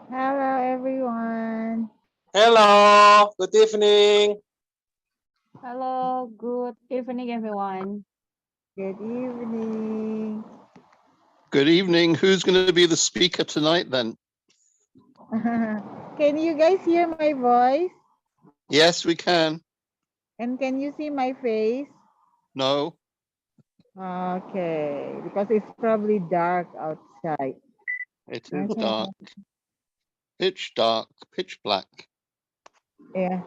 Hello, everyone. Hello, good evening. Hello, good evening, everyone. Good evening. Good evening. Who's going to be the speaker tonight then? Can you guys hear my voice? Yes, we can. And can you see my face? No, Okay, because it's probably dark outside. it is Okay. dark, pitch black. Yeah.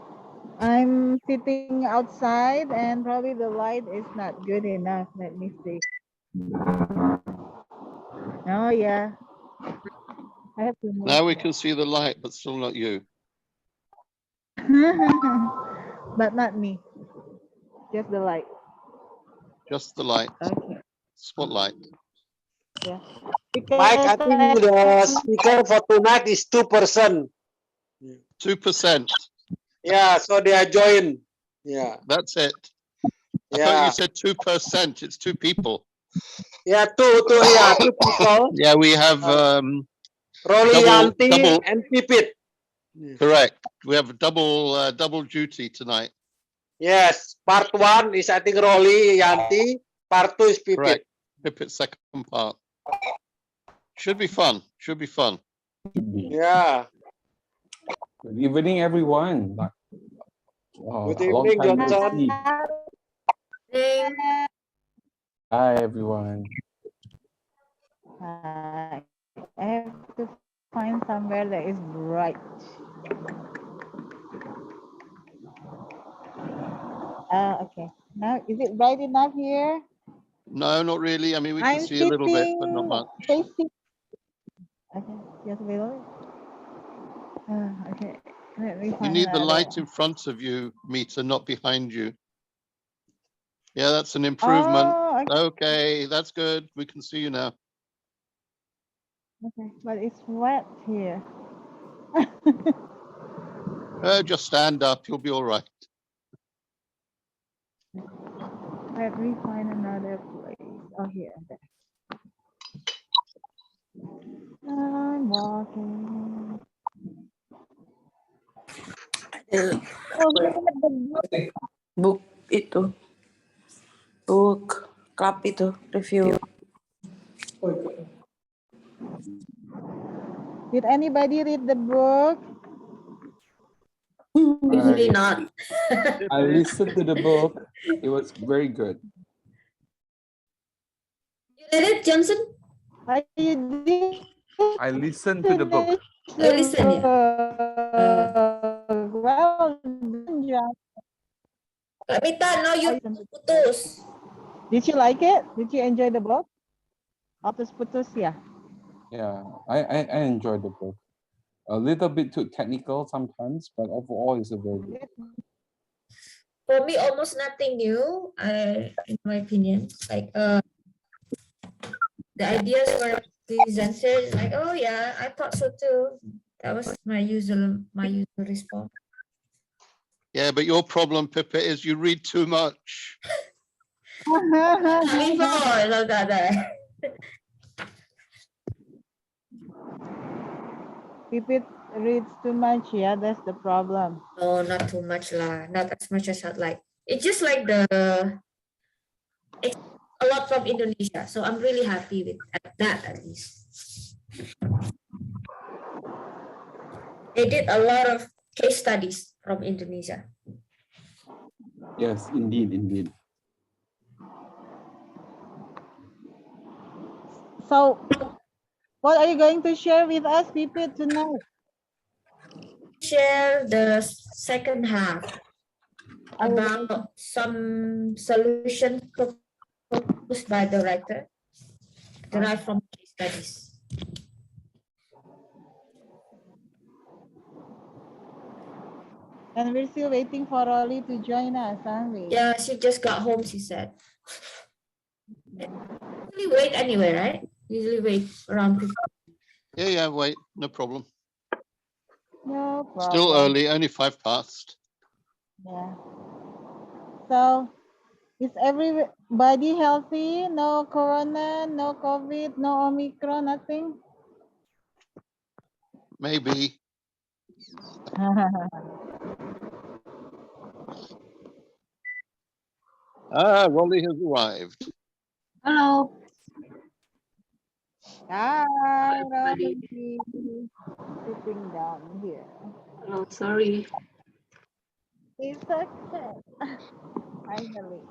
I'm sitting outside and probably the light is not good enough. Let me see. Oh, yeah. I have to move. Now we can see the light, but still not you. But not me. Just the light. Just the light. Okay. Spotlight. Yeah. Mike, I think the speaker for tonight is 2%. 2%. Yeah, so they are joined. Yeah, That's it. I thought yeah, you said 2%. It's two people. yeah. Two people. Yeah, we have Rolly Yanti double. and Pipit. Correct. We have double duty tonight. Yes, part 1 is I think Rolly Yanti. Part 2 is Pipit. Correct. Pipit's second part. Should be fun. Should be fun. Yeah. Good evening, everyone. Wow, Good a long evening, time no Johnson. see. Hi, everyone. I have to find somewhere that is bright. Okay. Now, is it bright enough here? No, not really. I mean, we can I'm see a little bit, but not sitting much. facing. Okay, just below. Okay, let me You find need the another. light in front of you, Mita, not behind you. Yeah, that's an improvement. Oh, Okay, that's good. We can see you now. okay, but it's wet here. Just stand up. You'll be all right. Let me find another place. Oh, here. I'm walking. Oh, look at the book. Book itu, book club itu review. Did anybody read the book? Usually not. I listened to the book. It was very good. You read it, Johnson? You did I listened to the book. Oh, listen ya. Well done, John. Kak Mita, no, you putus. Did you like it? Did you enjoy the book? Putus ya. Yeah, I enjoyed the book. A little bit too technical sometimes, but overall it's a very good book. For me, almost nothing new. In my opinion, like the ideas were presented. Like, oh yeah, I thought so too. That was my usual response. Yeah, but your problem, Pippa, is you read too much. Before, no, that. If it reads too much, yeah, that's the problem. No, not too much lah. Not as much as I'd like. It's just like it's a lot from Indonesia, so I'm really happy with that at least. They did a lot of case studies from Indonesia. Yes, indeed. So, what are you going to share with us, people, tonight? Share the second half about some solution proposed by the writer, derived from case studies. And we're still waiting for Rolly to join us, aren't we? Yeah, she just got home, she said. Usually wait anyway, right? Usually wait around 15. Yeah, wait, no problem. No problem. Still early, only 5 past. Yeah. So, is everybody healthy? No corona, no COVID, no Omicron, nothing? Maybe. Rolly has arrived. Hello, Hi, everybody. Rosie. Sitting down here. Hello, sorry. It's okay. Finally.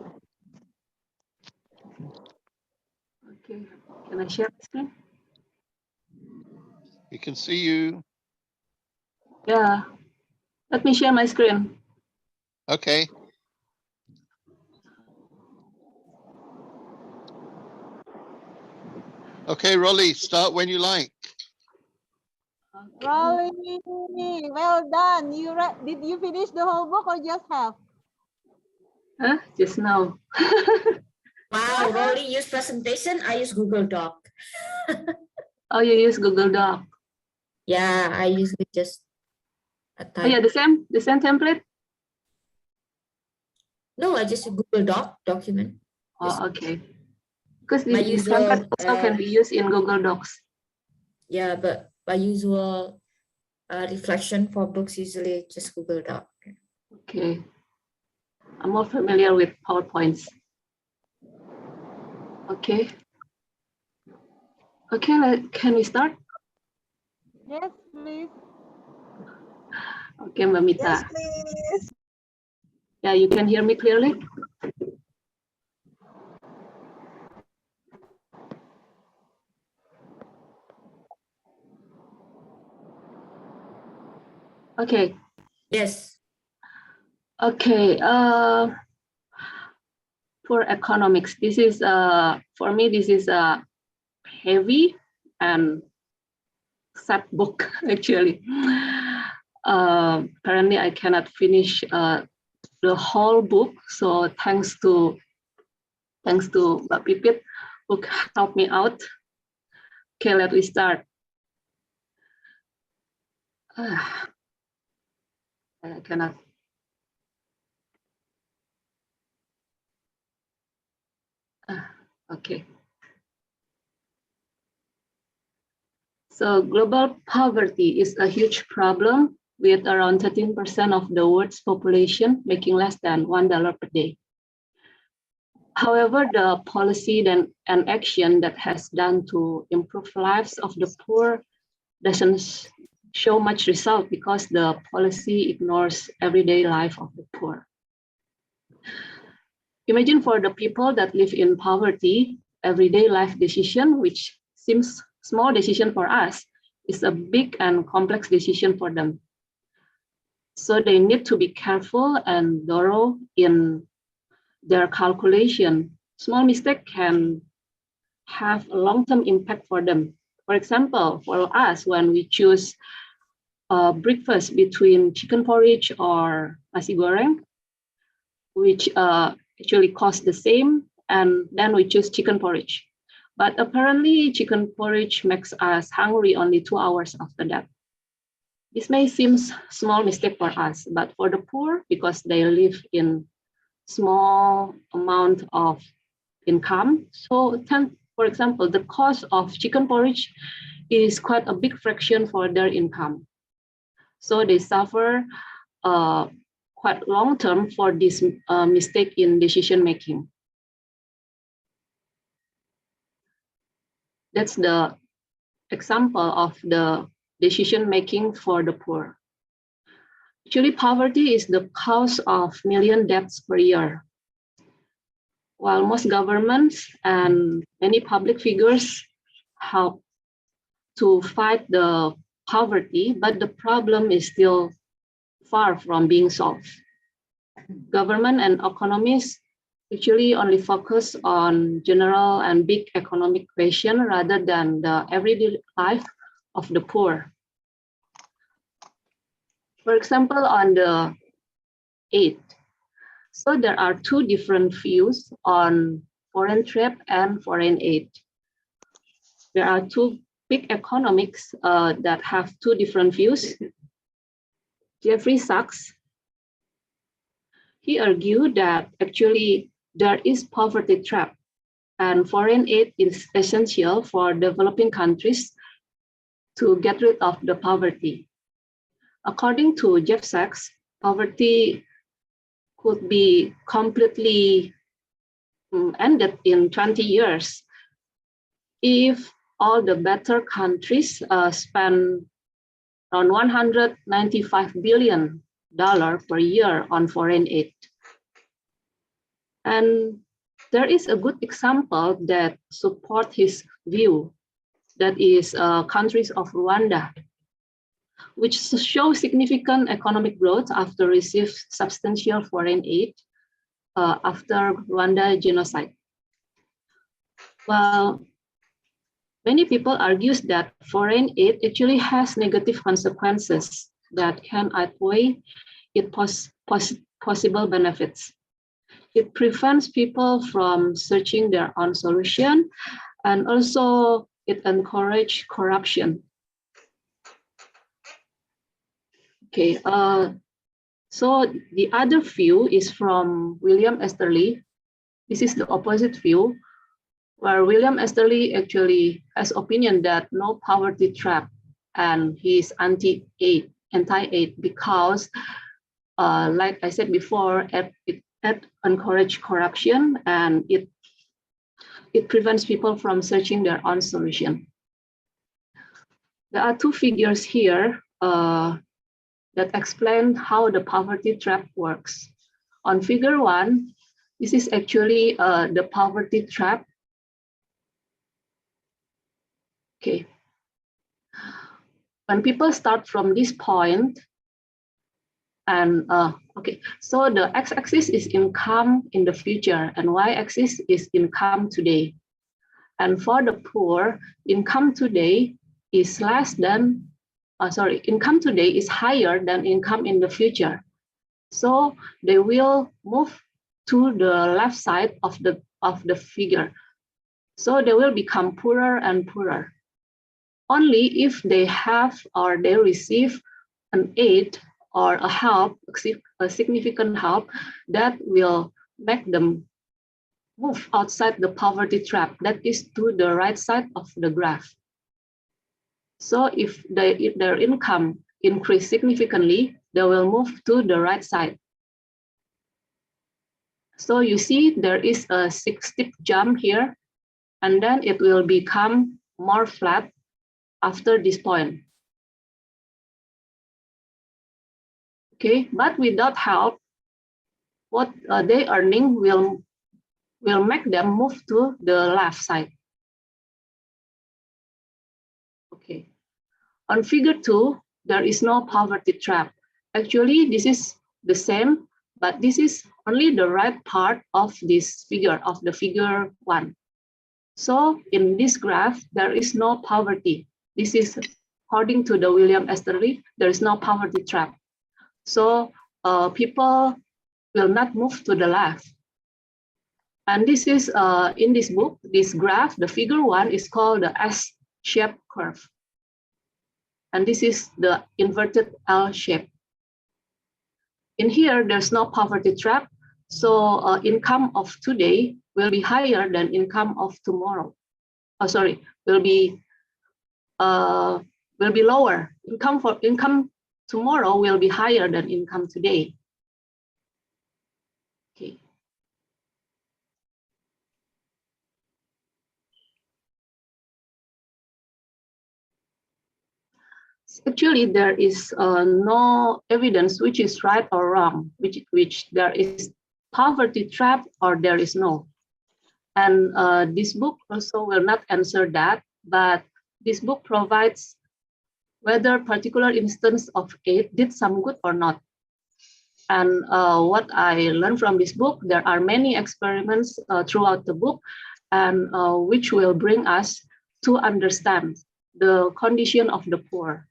Okay, can I share the screen? We can see you. Yeah, let me share my screen. Okay. Okay, Rolly, start when you like. Okay. Rolly, well done. Did you finish the whole book or just half? Huh? Just now. Wow, Rolly use presentation. I use Google Doc. Oh, you use Google Doc. Yeah, I usually just Oh, yeah, type. the same template. No, I just use Google Doc document. Just Oh, okay. Because my this template usual, also can be used in Google Docs. yeah, but my usual reflection for books usually just Google Doc. Okay. I'm more familiar with PowerPoints. Okay. Okay, can we start? Yes, please. Okay, Mbak Mita. Yes, please. Yeah, you can hear me clearly? Okay. Yes. Okay. For economics, this is for me, this is a heavy and sad book actually. Apparently I cannot finish the whole book, so thanks to Mbak Pipit who helped me out. Okay, let me start. I cannot. Okay. So global poverty is a huge problem with around 13% of the world's population making less than $1 per day. However, the policy and action that has done to improve lives of the poor doesn't show much result because the policy ignores everyday life of the poor. Imagine for the people that live in poverty, everyday life decision, which seems small decision for us, is a big and complex decision for them. So they need to be careful and thorough in their calculation. Small mistake can have a long-term impact for them. For example, for us, when we choose breakfast between chicken porridge or nasi goreng, which actually cost the same, and then we choose chicken porridge. But apparently chicken porridge makes us hungry only 2 hours after that. This may seem small mistake for us, but for the poor, because they live in small amount of income. So for example, the cost of chicken porridge is quite a big fraction for their income. So they suffer quite long term for this mistake in decision making. That's the example of the decision making for the poor. Actually, poverty is the cause of million deaths per year. While most governments and many public figures help to fight the poverty, but the problem is still far from being solved. Government and economists actually only focus on general and big economic question rather than the everyday life of the poor. For example, on the aid. So there are two different views on foreign trade and foreign aid. There are two big economics that have two different views. Jeffrey Sachs, he argued that actually there is poverty trap and foreign aid is essential for developing countries to get rid of the poverty. According to Jeff Sachs, poverty could be completely ended in 20 years if all the better countries spend around $195 billion per year on foreign aid. And there is a good example that support his view, that is countries of Rwanda, which show significant economic growth after receive substantial foreign aid after Rwanda genocide. Well, many people argue that foreign aid actually has negative consequences that can outweigh its possible benefits. It prevents people from searching their own solution, and also it encourages corruption. Okay, so the other view is from William Easterly. This is the opposite view, where William Easterly actually has opinion that no poverty trap, and he is anti-aid because, like I said before, it encourages corruption and it prevents people from searching their own solution. There are two figures here that explain how the poverty trap works. On figure 1, this is actually the poverty trap. Okay. When people start from this point, and okay, so the x-axis is income in the future, and y-axis is income today. And for the poor, income today is income today is higher than income in the future. So they will move to the left side of the figure. So they will become poorer and poorer. Only if they have or they receive an aid or a help, a significant help, that will make them move outside the poverty trap, that is to the right side of the graph. So if their income increase significantly, they will move to the right side. So you see there is a steep jump here, and then it will become more flat after this point. Okay, but without help, what they earning will make them move to the left side. Okay, on figure 2, there is no poverty trap. Actually, this is the same, but this is only the right part of this figure, of the figure 1. So in this graph, there is no poverty. This is according to the William Easterly, there is no poverty trap. So people will not move to the left. And this is in this book, this graph, the figure 1 is called the S-shaped curve. And this is the inverted L shape. In here, there's no poverty trap. So income of today will be higher than income of tomorrow. Will be lower. Income tomorrow will be higher than income today. Okay. Actually, there is no evidence which is right or wrong, which there is poverty trap or there is no. And this book also will not answer that, but this book provides whether particular instance of aid did some good or not. And what I learned from this book, there are many experiments throughout the book, and which will bring us to understand the condition of the poor.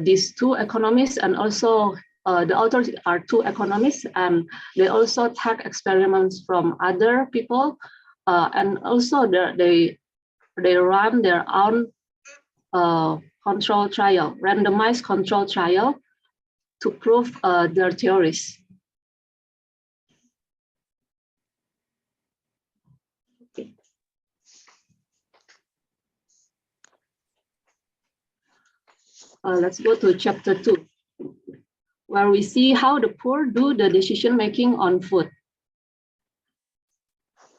These two economists, and also the authors are two economists, and they also take experiments from other people, and also they run their own control trial, randomized control trial, to prove their theories. Okay. let's go to chapter 2, where we see how the poor do the decision-making on food.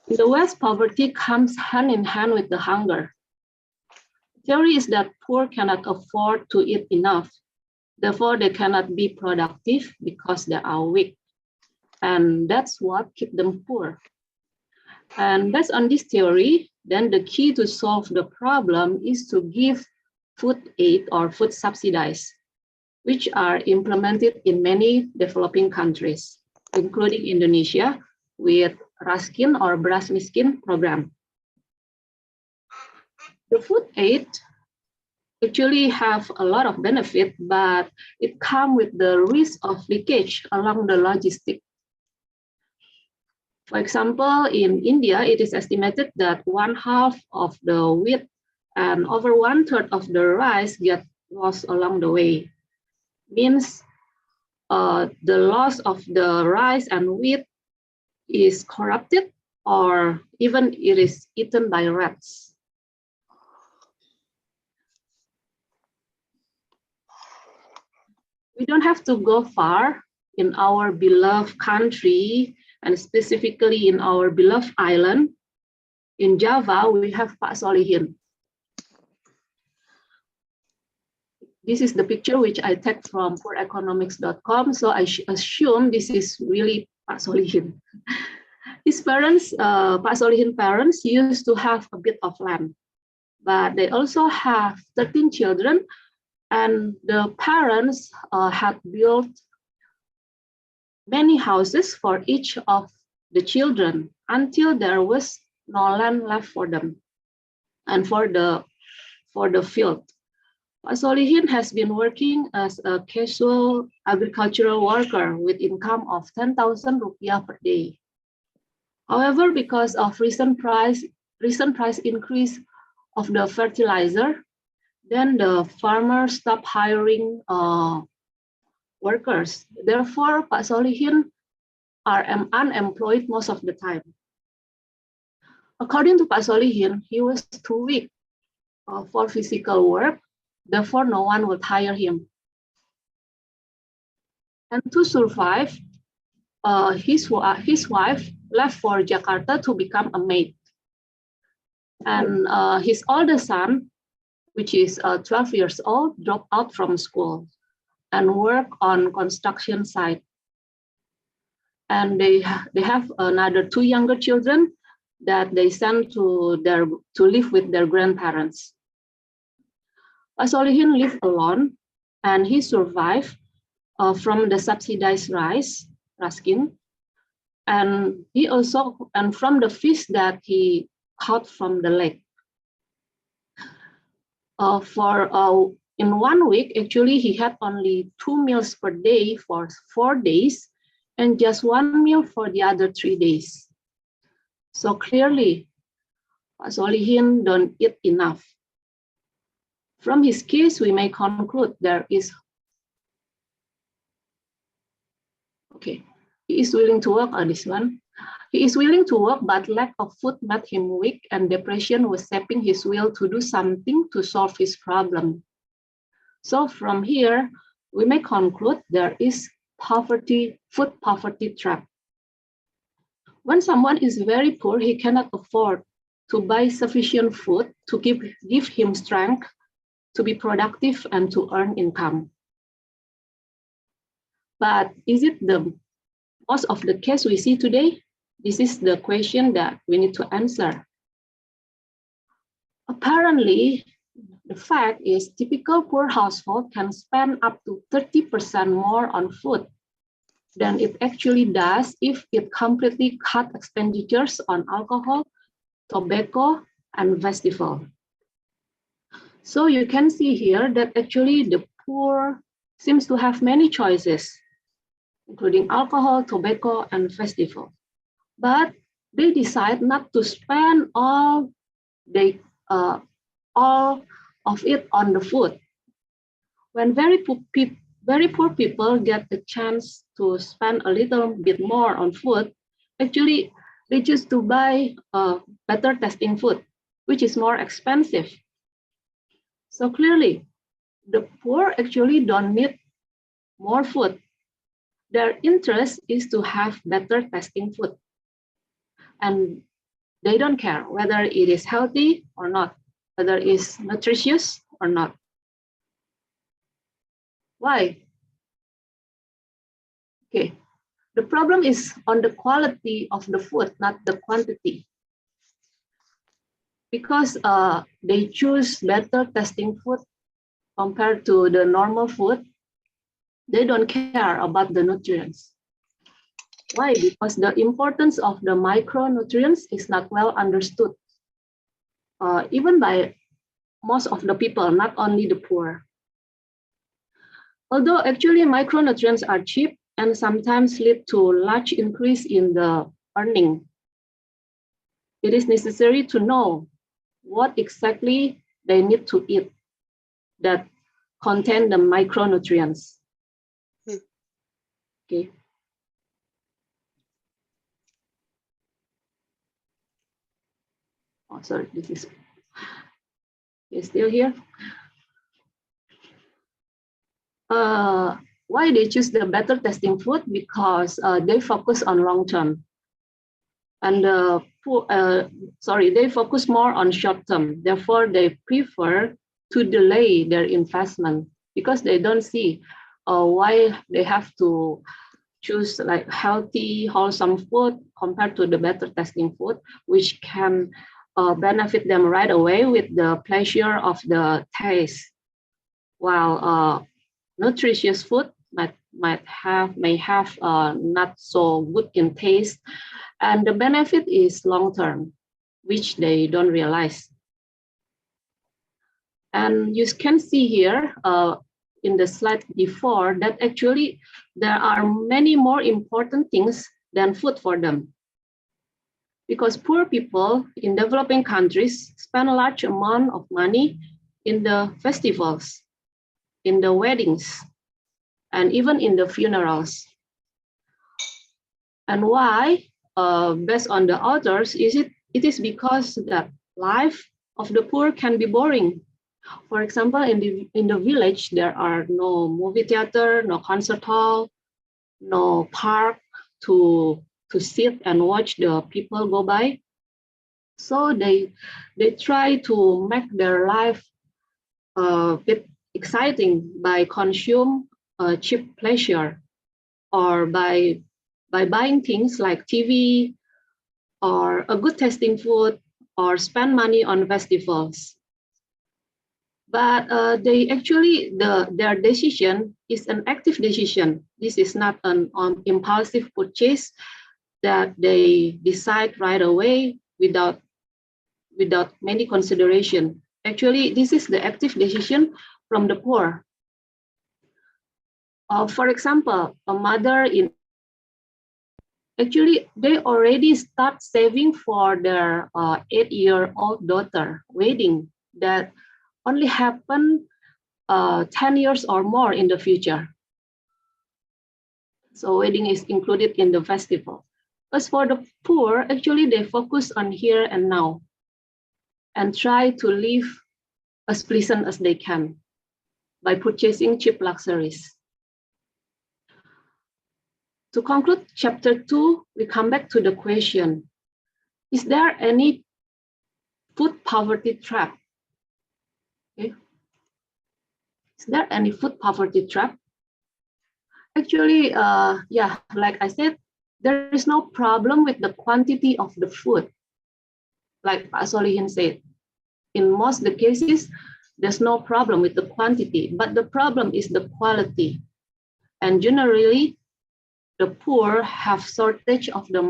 In the West, poverty comes hand in hand with the hunger. Theory is that poor cannot afford to eat enough. Therefore, they cannot be productive because they are weak. And that's what keeps them poor. And based on this theory, then the key to solve the problem is to give food aid or food subsidies, which are implemented in many developing countries, including Indonesia, with Raskin or Beras Miskin program. The food aid actually have a lot of benefit, but it comes with the risk of leakage along the logistic. For example, in India, it is estimated that 1/2 of the wheat and over 1/3 of the rice get lost along the way. Means the loss of the rice and wheat is corrupted or even it is eaten by rats. We don't have to go far in our beloved country and specifically in our beloved island. In Java, we have Pak Solihin. This is the picture which I took from pooreconomics.com. So I assume this is really Pak Solihin. His parents, Pak Solihin parents used to have a bit of land, but they also have 13 children and the parents had built many houses for each of the children until there was no land left for them and for the field. Pak Solihin has been working as a casual agricultural worker with income of 10,000 rupiah per day. However, because of recent price increase of the fertilizer, then the farmers stopped hiring workers. Therefore, Pak Solihin are unemployed most of the time. According to Pak Solihin, he was too weak for physical work. Therefore, no one would hire him. And to survive, his wife left for Jakarta to become a maid. And his oldest son, which is 12 years old, dropped out from school and work on construction site. And they have another 2 younger children that they send to live with their grandparents. Pak Solihin lived alone and he survived from the subsidized rice, Raskin, and from the fish that he caught from the lake. In 1 week, actually, he had only 2 meals per day for 4 days and just 1 meal for the other 3 days. So clearly, Pak Solihin don't eat enough. From his case, we may conclude he is willing to work on this one. He is willing to work, but lack of food made him weak and depression was sapping his will to do something to solve his problem. So from here, we may conclude there is food poverty trap. When someone is very poor, he cannot afford to buy sufficient food to give him strength to be productive and to earn income. But is it the most of the case we see today? This is the question that we need to answer. Apparently, the fact is typical poor household can spend up to 30% more on food than it actually does if it completely cut expenditures on alcohol, tobacco, and festival. So you can see here that actually the poor seems to have many choices, including alcohol, tobacco, and festival. But they decide not to spend all of it on the food. When very poor people get the chance to spend a little bit more on food, actually they choose to buy better tasting food, which is more expensive. So clearly, the poor actually don't need more food. Their interest is to have better tasting food. And they don't care whether it is healthy or not, whether it's nutritious or not. Why? Okay, the problem is on the quality of the food, not the quantity. Because they choose better tasting food compared to the normal food, they don't care about the nutrients. Why? Because the importance of the micronutrients is not well understood, even by most of the people, not only the poor. Although actually micronutrients are cheap and sometimes lead to large increase in the earning, it is necessary to know what exactly they need to eat that contain the micronutrients. Okay. Oh, sorry, this is still here. Why they choose the better tasting food? Because they focus on long term, and they focus more on short term. Therefore, they prefer to delay their investment because they don't see why they have to choose like healthy, wholesome food compared to the better tasting food, which can benefit them right away with the pleasure of the taste. While nutritious food may have not so good in taste, and the benefit is long term, which they don't realize. And you can see here in the slide before that actually there are many more important things than food for them. Because poor people in developing countries spend a large amount of money in the festivals, in the weddings, and even in the funerals. And why? Based on the authors, it is because that life of the poor can be boring. For example, in the village, there are no movie theater, no concert hall, no park to sit and watch the people go by. So they try to make their life a bit exciting by consume cheap pleasure, or by buying things like TV or a good tasting food, or spend money on festivals. But they actually, their decision is an active decision. This is not an impulsive purchase that they decide right away without many consideration. Actually, this is the active decision from the poor. For example, a mother in actually they already start saving for their 8-year-old daughter wedding that only happen 10 years or more in the future. So wedding is included in the festival. As for the poor, actually they focus on here and now and try to live as pleasant as they can by purchasing cheap luxuries. To conclude chapter 2, we come back to the question, is there any food poverty trap? Okay. Is there any food poverty trap? Actually, yeah, like I said, there is no problem with the quantity of the food. Like Pak Solihin said, in most of the cases, there's no problem with the quantity, but the problem is the quality. And generally, the poor have shortage of the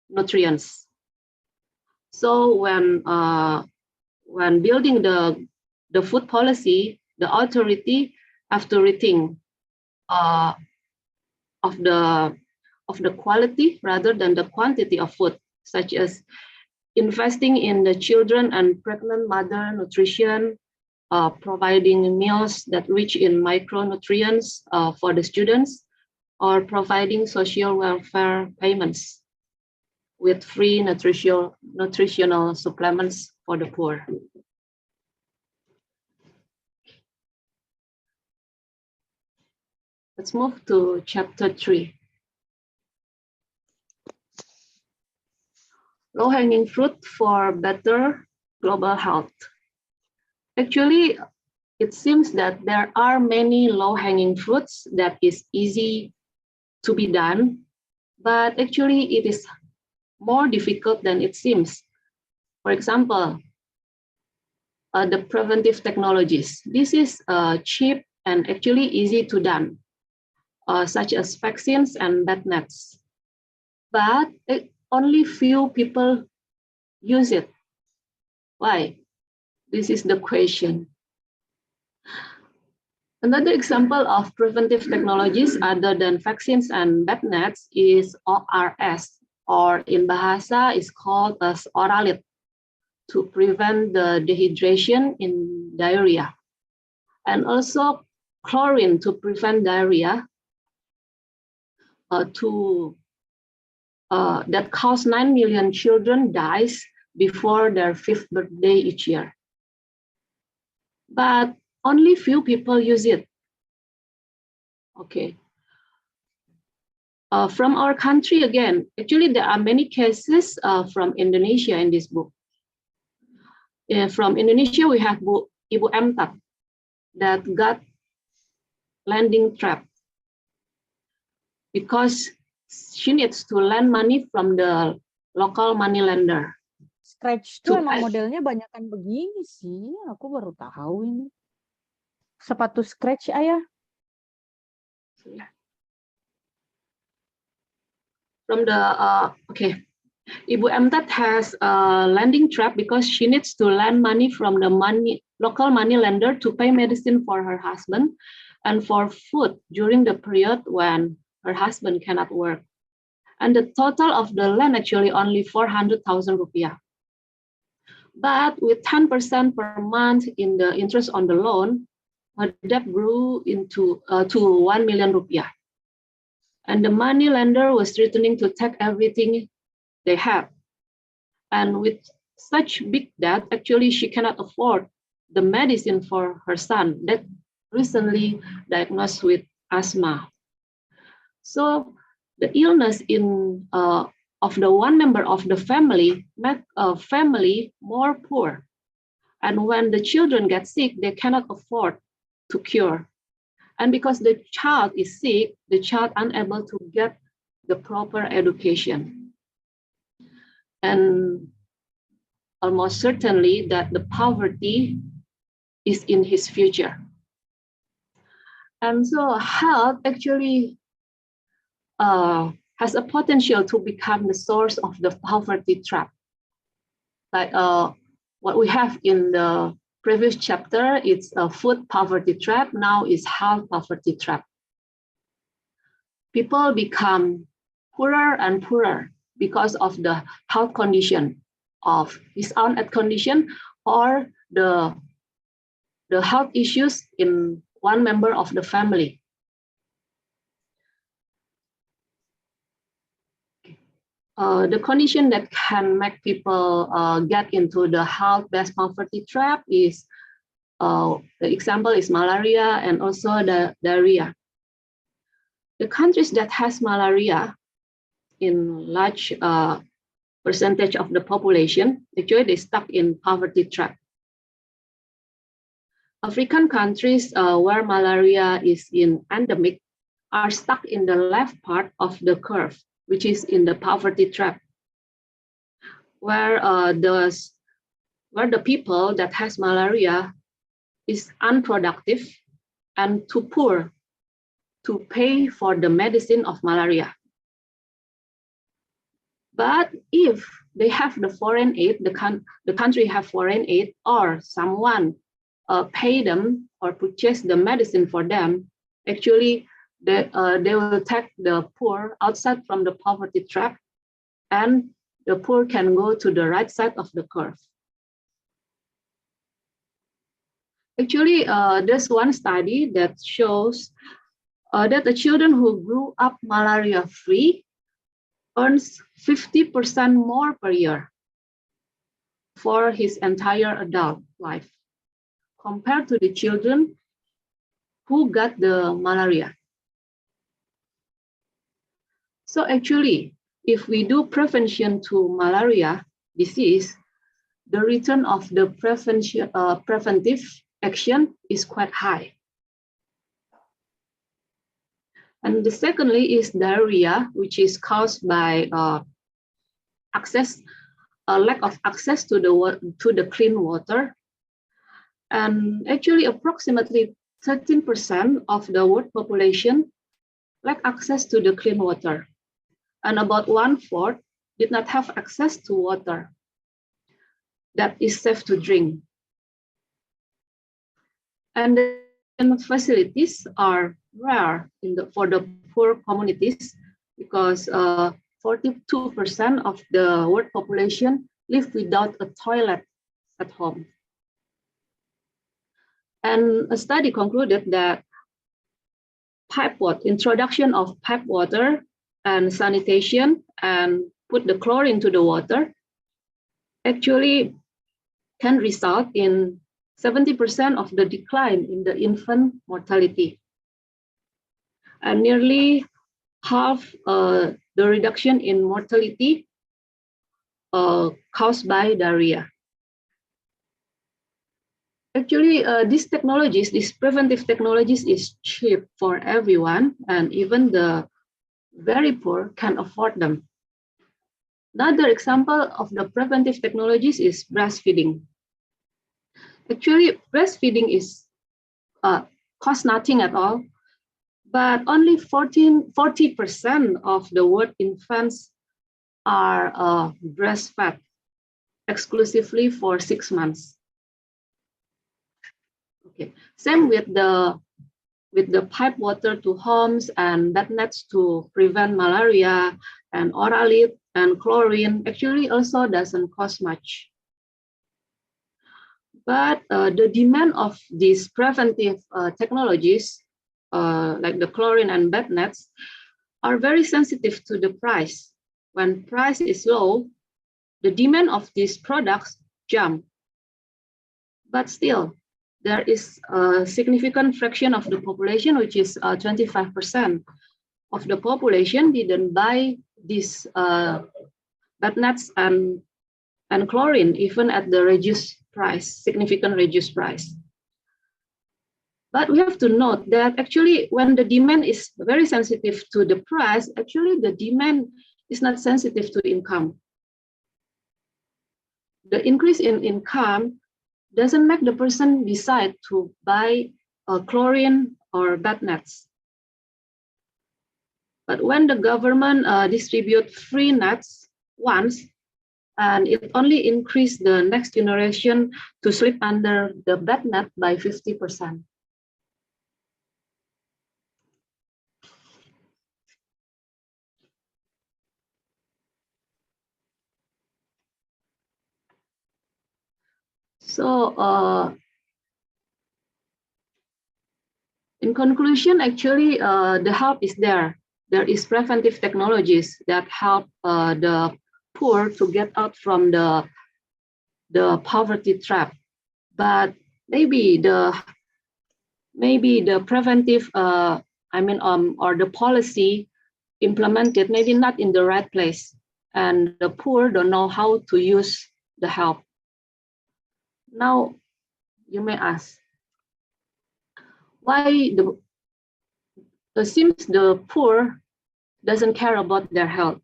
nutrients. So when building the food policy, the authority have to rethink of the quality rather than the quantity of food, such as investing in the children and pregnant mother nutrition, providing meals that rich in micronutrients for the students, or providing social welfare payments with free nutritional supplements for the poor. Let's move to chapter 3. Low-hanging fruit for better global health. Actually, it seems that there are many low-hanging fruits that is easy to be done, but actually it is more difficult than it seems. For example, the preventive technologies. This is cheap and actually easy to done, such as vaccines and bed nets. But only few people use it. Why? This is the question. Another example of preventive technologies other than vaccines and bed nets is ORS, or in Bahasa is called as oralit, to prevent the dehydration in diarrhea. And also chlorine to prevent diarrhea that cause 9 million children dies before their 5th birthday each year. But only few people use it. Okay. From our country again, actually there are many cases from Indonesia in this book. From Indonesia, we have Ibu Emtat that got lending trap because she needs to lend money from the local money lender. Scratch tuh emang modelnya banyakan begini sih. Aku baru tahu ini. Sepatu Scratch, ayah. From the, okay. Ibu Emtat has a lending trap because she needs to lend money from the local money lender to pay medicine for her husband and for food during the period when her husband cannot work. And the total of the loan actually only 400,000 rupiah. But with 10% per month in the interest on the loan, her debt grew to 1 million rupiah. And the money lender was threatening to take everything they have. And with such big debt, actually she cannot afford the medicine for her son that recently diagnosed with asthma. So the illness of the one member of the family make a family more poor. And when the children get sick, they cannot afford to cure. And because the child is sick, the child unable to get the proper education. And almost certainly that the poverty is in his future. And so health actually has a potential to become the source of the poverty trap. Like what we have in the previous chapter, it's a food poverty trap, now is health poverty trap. People become poorer and poorer because of the health condition of his own condition or the health issues in one member of the family. The condition that can make people get into the health-based poverty trap is, the example is malaria and also the diarrhea. The countries that has malaria in large percentage of the population, actually they stuck in poverty trap. African countries where malaria is endemic are stuck in the left part of the curve, which is in the poverty trap, where the people that has malaria is unproductive and too poor to pay for the medicine of malaria. But if they have the foreign aid, the country have foreign aid, or someone pay them or purchase the medicine for them, actually they will take the poor outside from the poverty trap, and the poor can go to the right side of the curve. Actually, there's one study that shows that the children who grew up malaria-free earns 50% more per year for his entire adult life compared to the children who got the malaria. So actually, if we do prevention to malaria disease, the return of the preventive action is quite high. And the secondly is diarrhea, which is caused by lack of access to the clean water. And actually, approximately 13% of the world population lack access to the clean water, and about 1/4 did not have access to water that is safe to drink. And the facilities are rare for the poor communities because 42% of the world population live without a toilet at home. And a study concluded that introduction of pipe water and sanitation and put the chlorine to the water actually can result in 70% of the decline in the infant mortality, and nearly half the reduction in mortality caused by diarrhea. Actually, these preventive technologies is cheap for everyone, and even the very poor can afford them. Another example of the preventive technologies is breastfeeding. Actually, breastfeeding is cost nothing at all, but only 40% of the world infants are breastfed exclusively for 6 months. Okay, same with the pipe water to homes and bed nets to prevent malaria, and Oralid and chlorine actually also doesn't cost much. But the demand of these preventive technologies, like the chlorine and bed nets, are very sensitive to the price. When price is low, the demand of these products jump. But still, there is a significant fraction of the population, which is 25% of the population, didn't buy these bed nets and chlorine, even at the significant reduced price. But we have to note that actually when the demand is very sensitive to the price, actually the demand is not sensitive to income. The increase in income doesn't make the person decide to buy chlorine or bed nets. But when the government distribute free nets once, and it only increased the next generation to sleep under the bed net by 50%. So in conclusion, actually, the help is there. There is preventive technologies that help the poor to get out from the poverty trap. But maybe the preventive, or the policy implemented maybe not in the right place, and the poor don't know how to use the help. Now, you may ask, why seems the poor doesn't care about their health?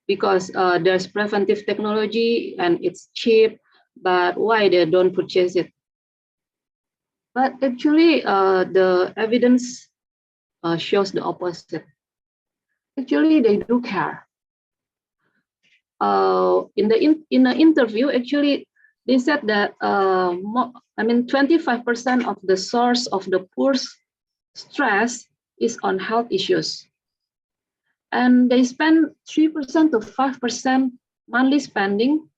Because there's preventive technology and it's cheap, but why they don't purchase it? But actually, the evidence shows the opposite. Actually, they do care. In the interview, actually, they said that 25% of the source of the poor's stress is on health issues, and they spend 3% to 5% monthly spending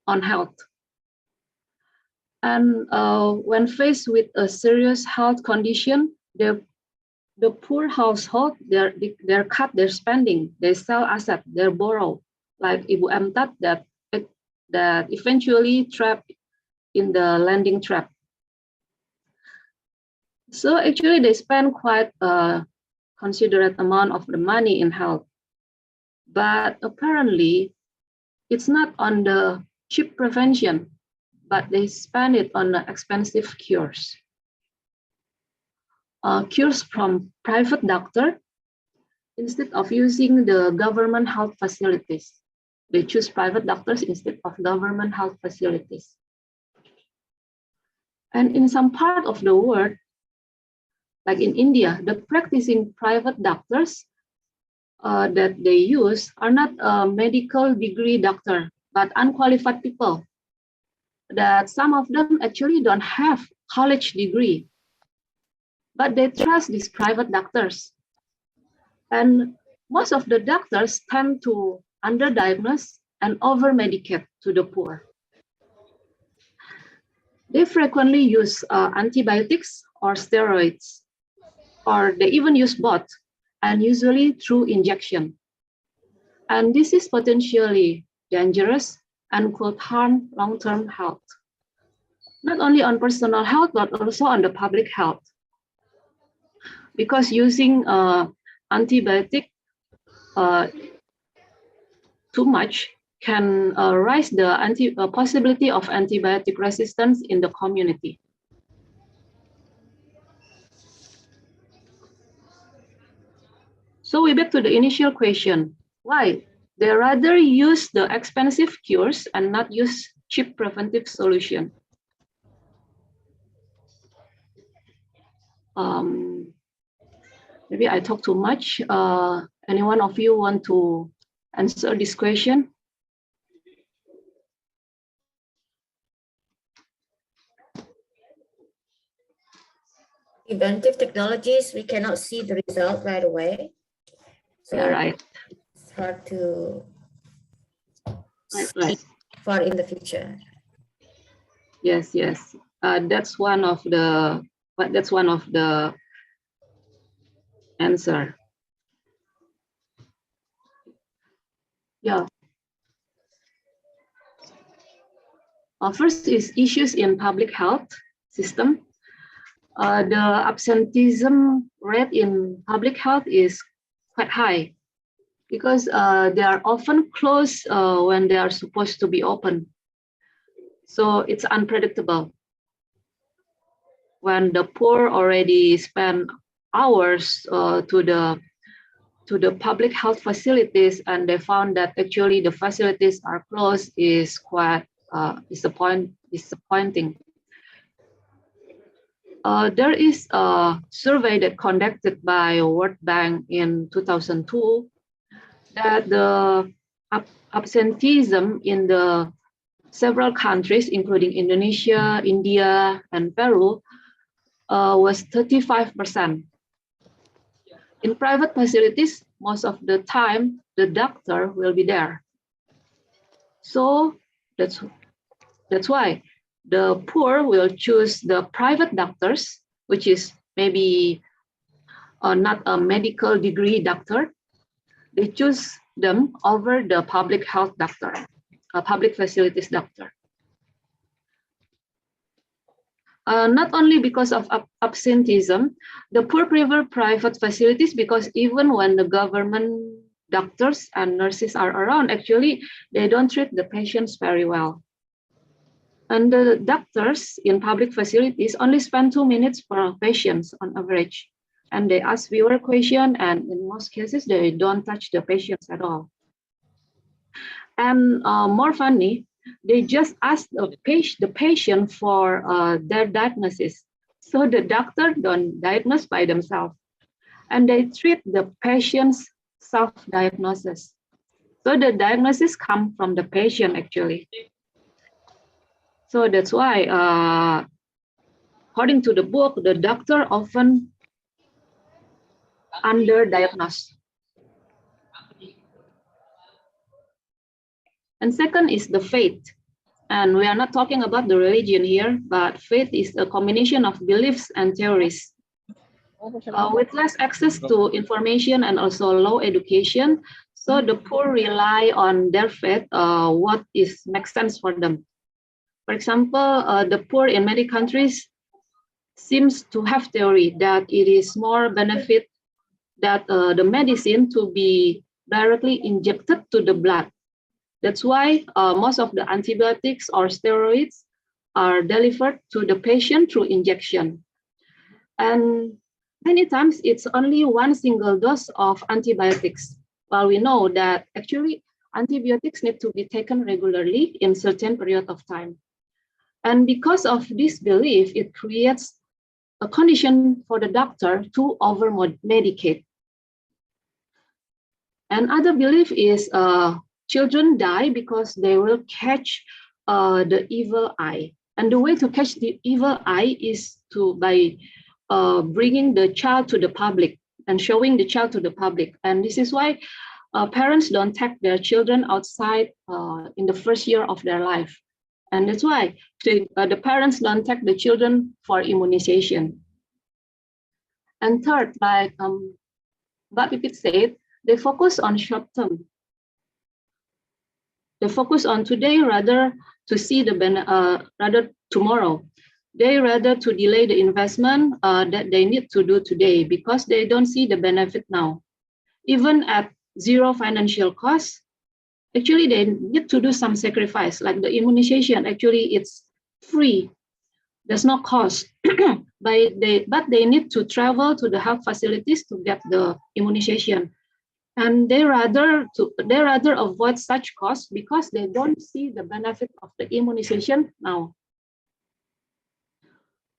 on health. And when faced with a serious health condition, the poor household, they cut their spending, they sell assets, they borrow, like Ibu Emtat that eventually trapped in the lending trap. So actually they spend quite considerate amount of the money in health. But apparently, it's not on the cheap prevention, but they spend it on the expensive cures. Cures from private doctor instead of using the government health facilities. They choose private doctors instead of government health facilities. And in some part of the world, like in India, the practicing private doctors that they use are not a medical degree doctor, but unqualified people. That some of them actually don't have college degree, but they trust these private doctors. And most of the doctors tend to underdiagnose and over-medicate to the poor. They frequently use antibiotics or steroids, or they even use both, and usually through injection. And this is potentially dangerous and could harm long-term health, not only on personal health, but also on the public health. Because using antibiotic too much can raise the possibility of antibiotic resistance in the community. So we back to the initial question, why? They rather use the expensive cures and not use cheap preventive solution. Maybe I talk too much. Any one of you want to answer this question? Preventive technologies, we cannot see the result right away. So Yeah, right. it's hard to Right. far in the future. Yes, yes. That's one of the answer. Yeah. First is issues in public health system. The absenteeism rate in public health is quite high because they are often closed when they are supposed to be open. So it's unpredictable. When the poor already spend hours to the public health facilities and they found that actually the facilities are closed is quite disappointing. There is a survey that conducted by World Bank in 2002 that the absenteeism in the several countries, including Indonesia, India, and Peru, was 35%. In private facilities, most of the time, the doctor will be there. So that's why the poor will choose the private doctors, which is maybe not a medical degree doctor. They choose them over the public health doctor, a public facilities doctor. Not only because of absenteeism, the poor prefer private facilities because even when the government doctors and nurses are around, actually, they don't treat the patients very well. And the doctors in public facilities only spend 2 minutes per patient on average. And they ask fewer questions, and in most cases, they don't touch the patients at all. And more funny, they just ask the patient for their diagnosis. So the doctor don't diagnose by themselves. And they treat the patient's self-diagnosis. So the diagnosis comes from the patient actually. So that's why, according to the book, the doctor often underdiagnosed. And second is the faith. And we are not talking about the religion here, but faith is a combination of beliefs and theories. With less access to information and also low education, so the poor rely on their faith, what makes sense for them. For example, the poor in many countries seems to have theory that it is more benefit that the medicine to be directly injected to the blood. That's why most of the antibiotics or steroids are delivered to the patient through injection. And many times it's only one single dose of antibiotics. While we know that actually antibiotics need to be taken regularly in certain period of time. And because of this belief, it creates a condition for the doctor to over-medicate. Another belief is children die because they will catch the evil eye. And the way to catch the evil eye is by bringing the child to the public and showing the child to the public. And this is why parents don't take their children outside in the first year of their life. And that's why the parents don't take the children for immunization. And third, like Mbak Pipit said, they focus on short term. They focus on today rather to see rather tomorrow. They rather to delay the investment that they need to do today because they don't see the benefit now. Even at zero financial cost, actually they need to do some sacrifice, like the immunization. Actually, it's free. There's no cost, but they need to travel to the health facilities to get the immunization. And they rather avoid such costs because they don't see the benefit of the immunization now.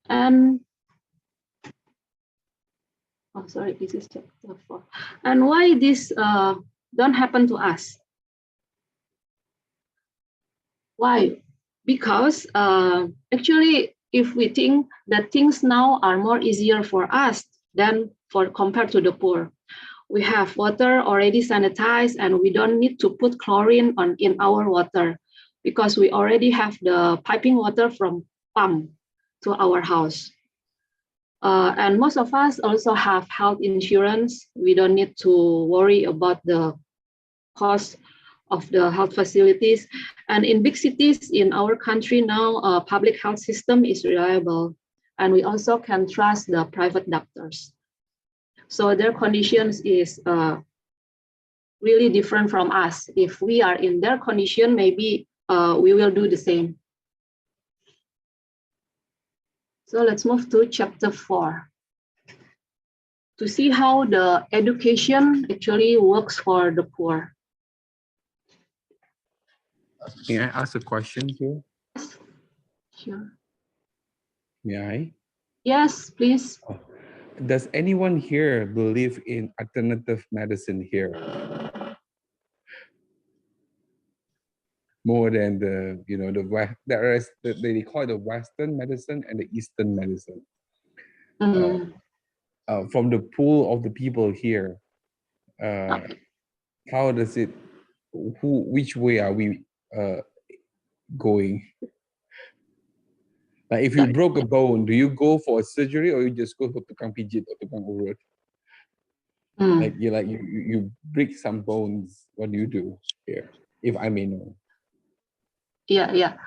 And sorry, this is chapter 4. And why this don't happen to us? Why? Because actually, if we think that things now are more easier for us than compared to the poor. We have water already sanitized and we don't need to put chlorine in our water because we already have the piping water from pump to our house. And most of us also have health insurance. We don't need to worry about the cost of the health facilities. And in big cities in our country now, public health system is reliable. And we also can trust the private doctors. So their conditions is really different from us. If we are in their condition, maybe we will do the same. So let's move to chapter 4 to see how the education actually works for the poor. May I ask a question here? Sure. May I? Yes, please. Does anyone here believe in alternative medicine here? More than the West, they call it the Western medicine and the Eastern medicine. From the pool of the people here, how does it? Which way are we going? Like if you broke a bone, do you go for a surgery or you just go for tukang pijit or tukang urut? Like you break some bones. What do you do here? If I may know. Yeah.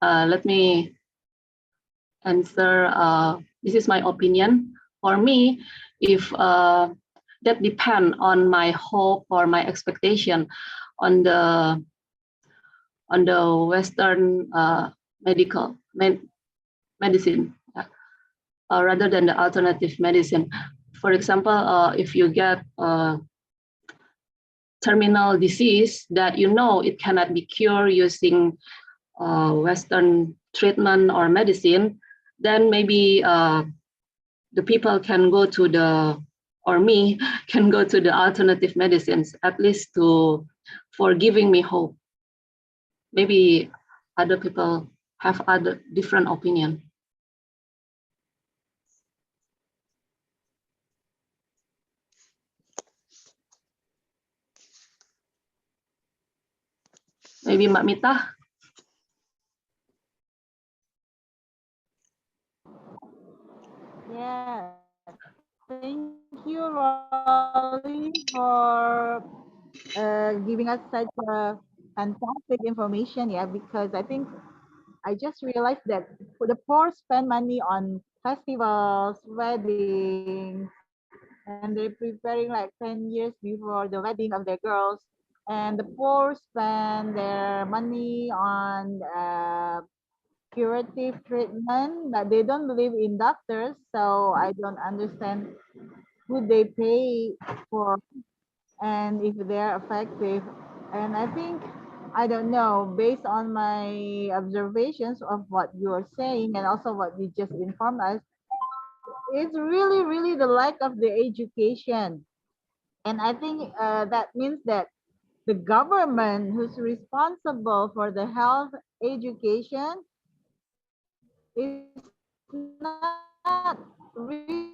Let me answer. This is my opinion. For me, if that depend on my hope or my expectation on the Western medicine rather than the alternative medicine. For example, if you get terminal disease that it cannot be cured using Western treatment or medicine, then maybe the people can go to me can go to the alternative medicines, at least for giving me hope. Maybe other people have other different opinion. Maybe Mbak Mita. Yeah. Thank you, Rolly, for giving us such a fantastic information. Yeah, because I think I just realized that the poor spend money on festivals, weddings, and they're preparing like 10 years before the wedding of their girls. And the poor spend their money on curative treatment, but they don't believe in doctors. So I don't understand who they pay for and if they're effective. And I think, I don't know, based on my observations of what you're saying and also what you just informed us, it's really, really the lack of the education. And I think that means that the government who's responsible for the health education is not really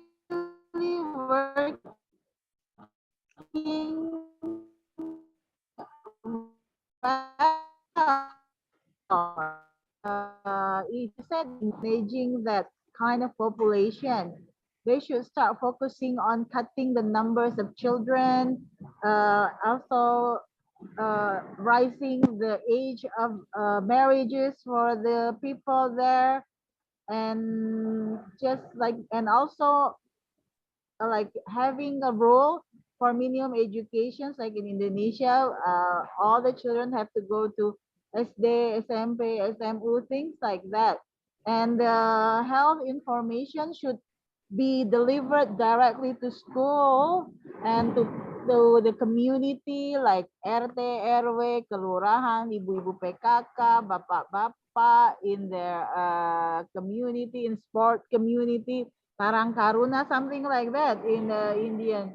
working well. You said managing that kind of population, they should start focusing on cutting the numbers of children, also rising the age of marriages for the people there, and just like, and also like having a rule for minimum educations like in Indonesia, all the children have to go to SD, SMP, SMU, things like that. And health information should be delivered directly to school and to the community like RT, RW, kelurahan, ibu-ibu PKK, bapak-bapak in their community, in sport community, Karang Karuna, something like that in the Indian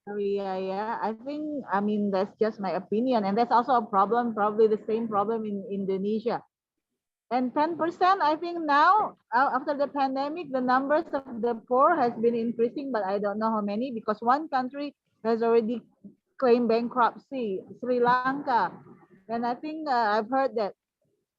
area. Yeah, I think, I mean, that's just my opinion. And that's also a problem, probably the same problem in Indonesia. And 10%, I think now, after the pandemic, the numbers of the poor has been increasing, but I don't know how many because one country has already claimed bankruptcy, Sri Lanka. And I think I've heard that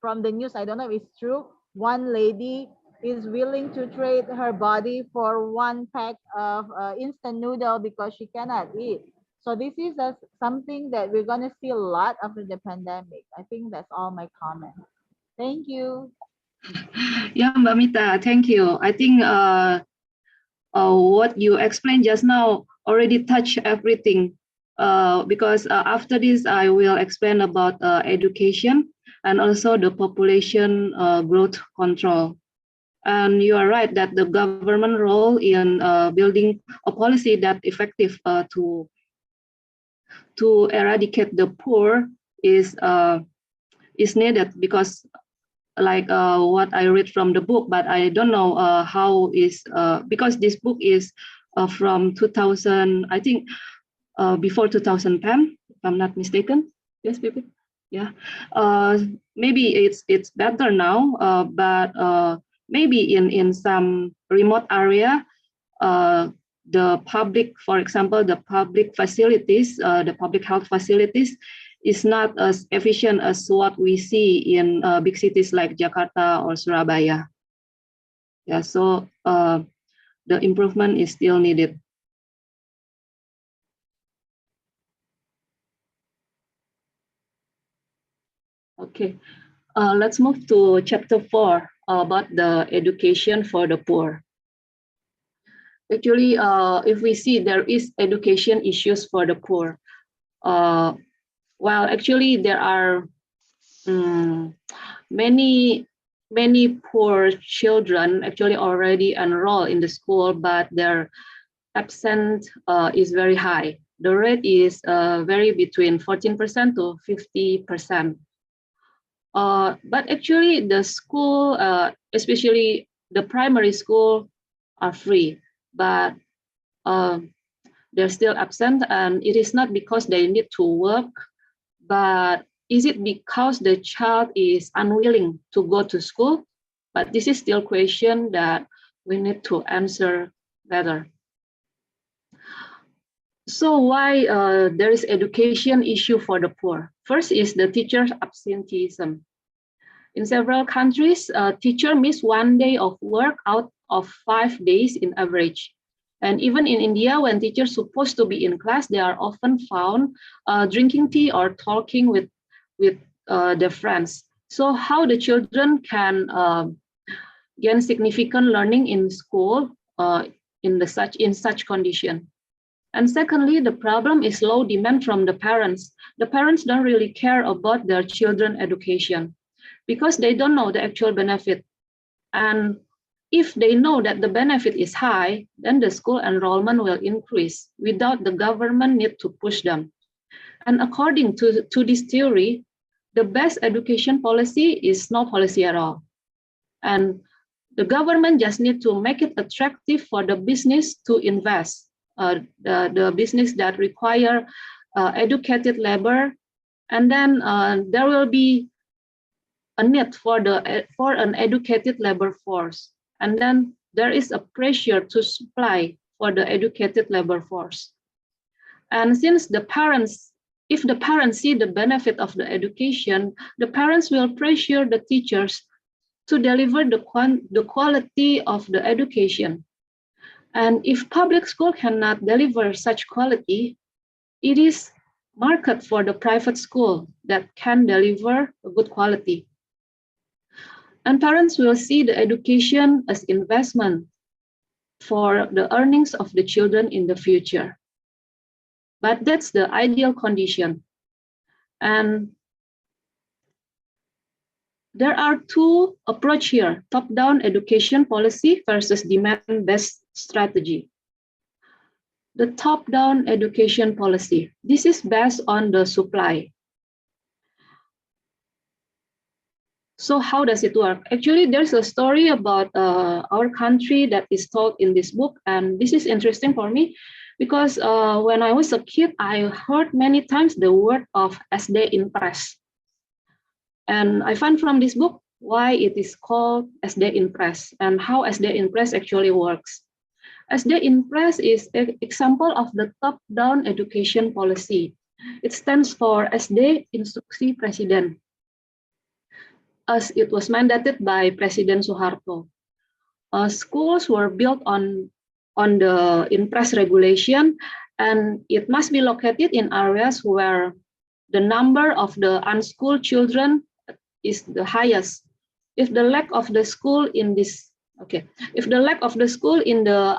from the news, I don't know if it's true, one lady is willing to trade her body for one pack of instant noodle because she cannot eat. So this is something that we're going to see a lot after the pandemic. I think that's all my comment. Thank you. Yeah, Mbak Mita, thank you. I think what you explained just now already touched everything. Because after this, I will explain about education and also the population growth control. And you are right that the government role in building a policy that effective to eradicate the poor is needed, because like what I read from the book, but I don't know how is because this book is from 2000, I think before 2010, if I'm not mistaken. Yes, baby. Yeah. Maybe it's better now, but maybe in some remote area, the public, for example, the public facilities, the public health facilities is not as efficient as what we see in big cities like Jakarta or Surabaya. Yeah, so the improvement is still needed. Okay, let's move to chapter 4 about the education for the poor. Actually, if we see there is education issues for the poor, well, actually there are many poor children actually already enrolled in the school, but their absence is very high. The rate is vary between 14% to 50%. But actually the school, especially the primary school, are free, but they're still absent, and it is not because they need to work, but is it because the child is unwilling to go to school? But this is still a question that we need to answer better. So why there is education issue for the poor? First is the teacher's absenteeism. In several countries, teachers miss 1 day of work out of 5 days in average. And even in India, when teachers supposed to be in class, they are often found drinking tea or talking with their friends. So how the children can gain significant learning in school, in such condition. And secondly, the problem is low demand from the parents. The parents don't really care about their children's education because they don't know the actual benefit. And if they know that the benefit is high, then the school enrollment will increase without the government need to push them. And according to this theory, the best education policy is no policy at all. And the government just need to make it attractive for the business to invest. The business that require educated labor, and then there will be a need for an educated labor force, and then there is a pressure to supply for the educated labor force. And since if the parents see the benefit of the education, the parents will pressure the teachers to deliver the quality of the education. And if public school cannot deliver such quality, it is market for the private school that can deliver a good quality. And parents will see the education as investment for the earnings of the children in the future. But that's the ideal condition. And there are two approaches here, top-down education policy versus demand-based strategy. The top-down education policy, this is based on the supply. So how does it work? Actually, there's a story about our country that is told in this book, and this is interesting for me because when I was a kid, I heard many times the word of SD Impress. And I found from this book why it is called SD Impress and how SD Impress actually works. SD Impress is an example of the top-down education policy. It stands for SD Instruksi Presiden, as it was mandated by President Soeharto. Schools were built on the Impress regulation, and it must be located in areas where the number of the unschooled children is the highest. If the lack of the school in the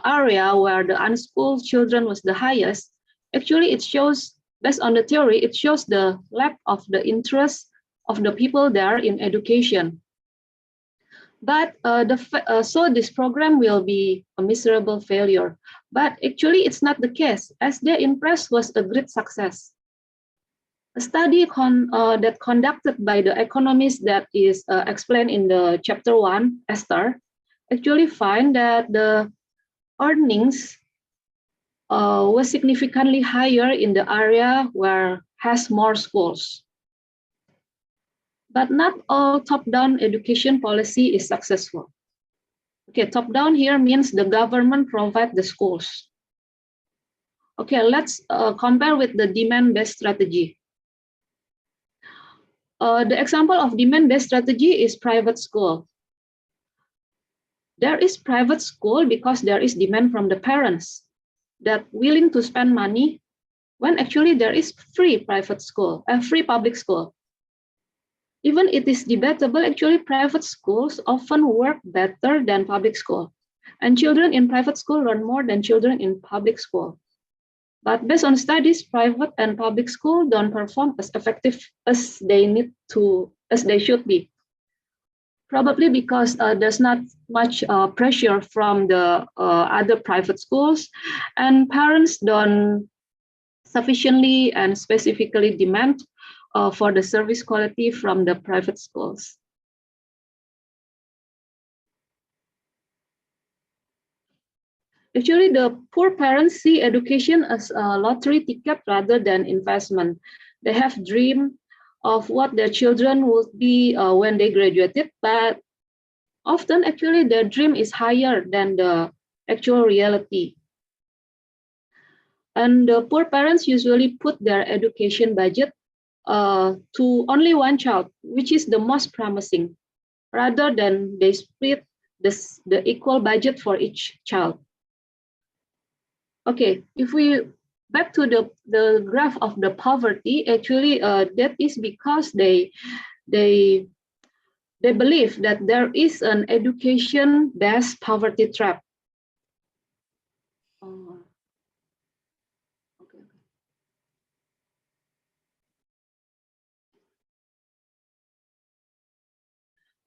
area where the unschooled children was the highest, actually it shows, based on the theory, it shows the lack of the interest of the people there in education. But so this program will be a miserable failure. But actually it's not the case, as the Impress was a great success. A study that conducted by the economist that is explained in the chapter 1, Esther, actually find that the earnings was significantly higher in the area where has more schools. But not all top-down education policy is successful. Okay, top-down here means the government provide the schools. Okay, let's compare with the demand-based strategy. The example of demand-based strategy is private school. There is private school because there is demand from the parents that willing to spend money when actually there is free private school and free public school. Even it is debatable, actually private schools often work better than public school. And children in private school learn more than children in public school. But based on studies, private and public school don't perform as effective as they should be. Probably because there's not much pressure from the other private schools, and parents don't sufficiently and specifically demand for the service quality from the private schools. Actually, the poor parents see education as a lottery ticket rather than investment. They have dream of what their children would be when they graduated, but often actually their dream is higher than the actual reality. And the poor parents usually put their education budget to only one child, which is the most promising, rather than they split the equal budget for each child. Okay, if we back to the graph of the poverty, actually that is because they believe that there is an education-based poverty trap.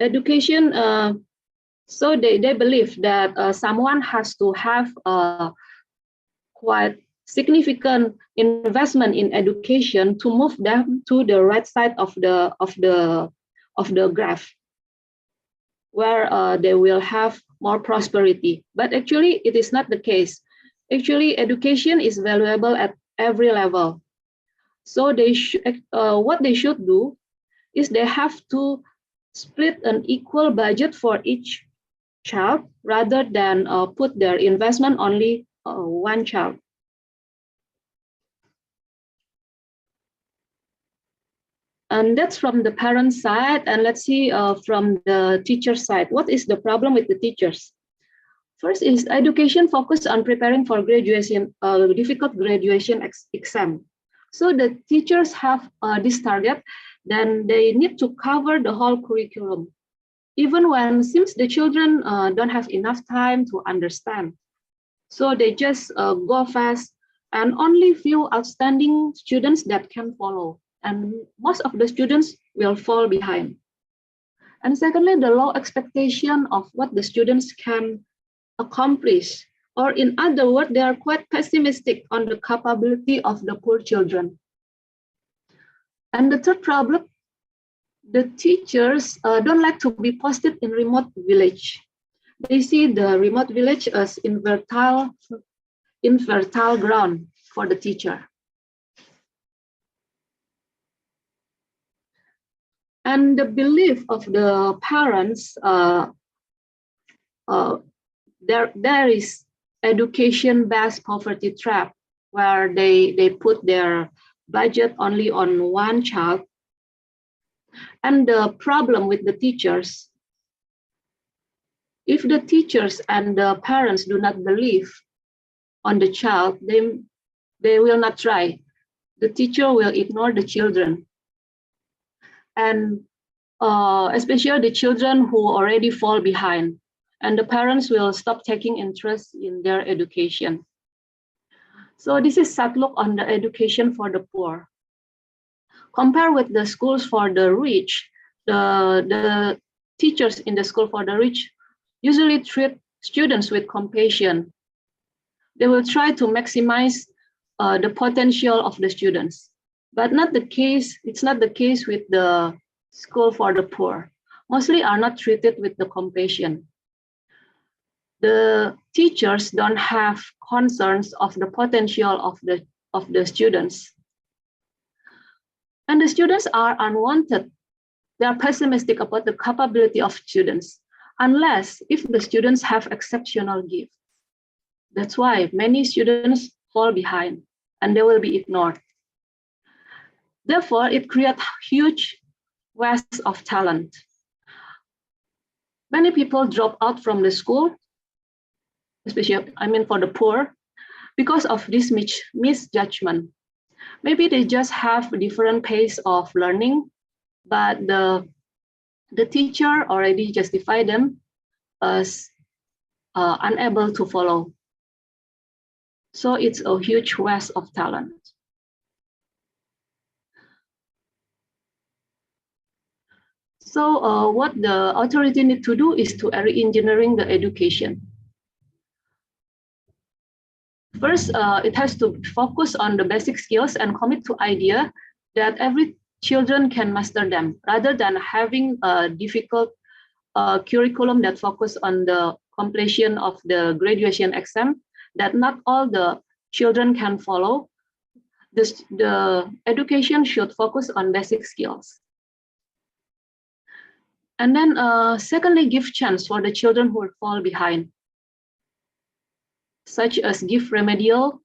education, so they believe that someone has to have a quite significant investment in education to move them to the right side of the graph, where they will have more prosperity. But actually, it is not the case. Actually, education is valuable at every level. So what they should do is they have to split an equal budget for each child rather than put their investment only one child. And that's from the parent side. And let's see from the teacher side, what is the problem with the teachers? First is education focused on preparing for graduation, difficult graduation exam. So the teachers have this target, then they need to cover the whole curriculum, even when seems the children don't have enough time to understand. So they just go fast, and only few outstanding students that can follow, and most of the students will fall behind. And secondly, the low expectation of what the students can accomplish, or in other words, they are quite pessimistic on the capability of the poor children. And the third problem, the teachers don't like to be posted in remote village. They see the remote village as infertile ground for the teacher. And the belief of the parents, there is education-based poverty trap, where they put their budget only on one child. And the problem with the teachers, if the teachers and the parents do not believe on the child, they will not try. The teacher will ignore the children. And especially the children who already fall behind, and the parents will stop taking interest in their education. So this is sad look on the education for the poor. Compared with the schools for the rich, the teachers in the school for the rich usually treat students with compassion. They will try to maximize the potential of the students, but not the case. It's not the case with the school for the poor. Mostly are not treated with the compassion. The teachers don't have concerns of the potential of the students. And the students are unwanted. They are pessimistic about the capability of students, unless if the students have exceptional gifts. That's why many students fall behind and they will be ignored. Therefore, it creates huge waste of talent. Many people drop out from the school, especially, for the poor, because of this misjudgment. Maybe they just have a different pace of learning, but the teacher already justified them as unable to follow. So it's a huge waste of talent. So what the authority need to do is to re-engineering the education. First, it has to focus on the basic skills and commit to idea that every children can master them, rather than having a difficult curriculum that focus on the completion of the graduation exam that not all the children can follow. The education should focus on basic skills. And then secondly, give chance for the children who fall behind, such as give remedial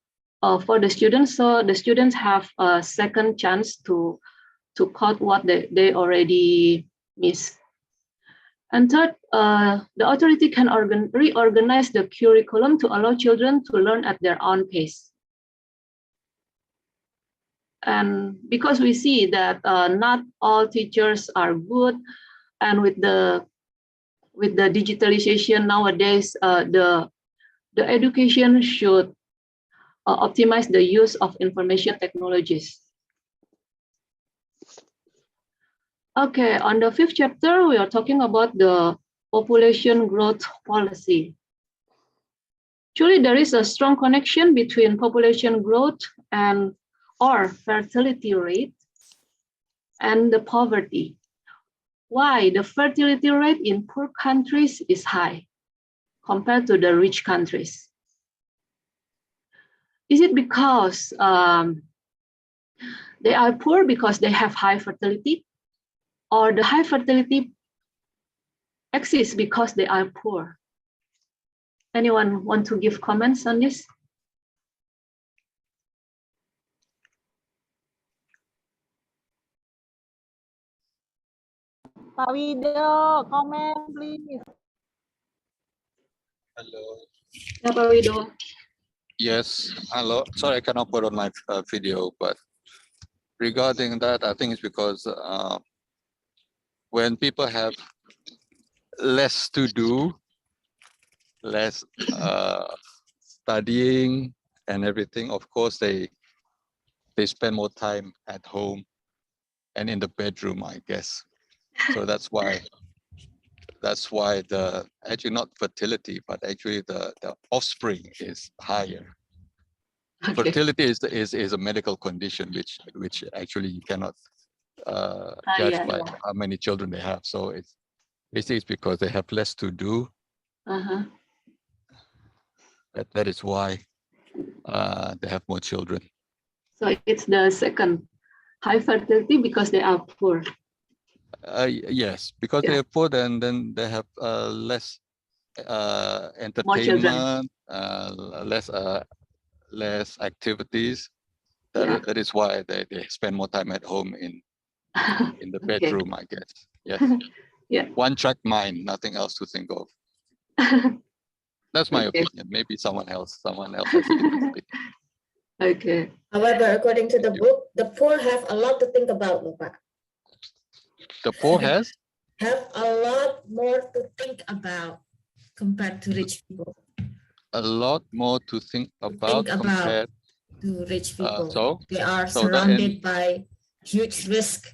for the students, so the students have a second chance to caught what they already missed. And third, the authority can reorganize the curriculum to allow children to learn at their own pace. And because we see that not all teachers are good, and with the digitalization nowadays, the education should optimize the use of information technologies. Okay, on the 5th chapter, we are talking about the population growth policy. Actually, there is a strong connection between population growth and or fertility rate and the poverty. Why the fertility rate in poor countries is high compared to the rich countries? Is it because they are poor because they have high fertility, or the high fertility exists because they are poor? Anyone want to give comments on this? Pak Wido, comment please. Hello. Ya, Pak Wido. Yes. Hello. Sorry, I cannot put on my video, but regarding that, I think it's because when people have less to do, less studying and everything, of course they spend more time at home and in the bedroom, I guess. So that's why the actually not fertility, but actually the offspring is higher. Okay. Fertility is a medical condition which actually you cannot judge Yeah, by yeah. how many children they have. So it's basically it's because they have less to do. That is why they have more children. So it's the second, high fertility because they are poor. Yes, because Yeah. they are poor, then they have less More children. entertainment, less activities. Yeah. That is why they spend more time at home in the Okay. bedroom, I guess. Yes. Yeah. One track mind, nothing else to think of. That's my Okay. opinion. Maybe someone else has a different opinion. Okay. However, according to the Thank you. book, the poor have a lot to think about, loh, Pak. The poor has Have a lot more to think about compared to rich people. a lot more to think about compared. To rich people. So They are so that surrounded by huge risk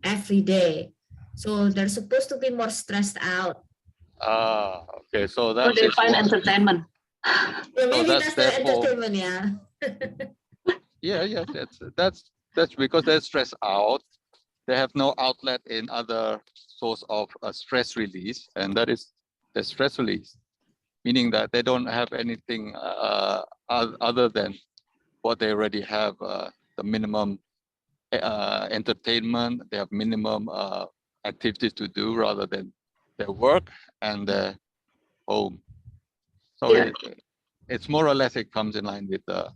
every day. So they're supposed to be more stressed out. okay. So So that they is find what. entertainment. Yeah, maybe that's that's their therefore. entertainment, yeah. Yeah. That's because they're stressed out. They have no outlet in other source of stress release, and that is the stress release, meaning that they don't have anything other than what they already have, the minimum entertainment. They have minimum activities to do rather than their work and their home. So Yeah. it's more or less it comes in line with the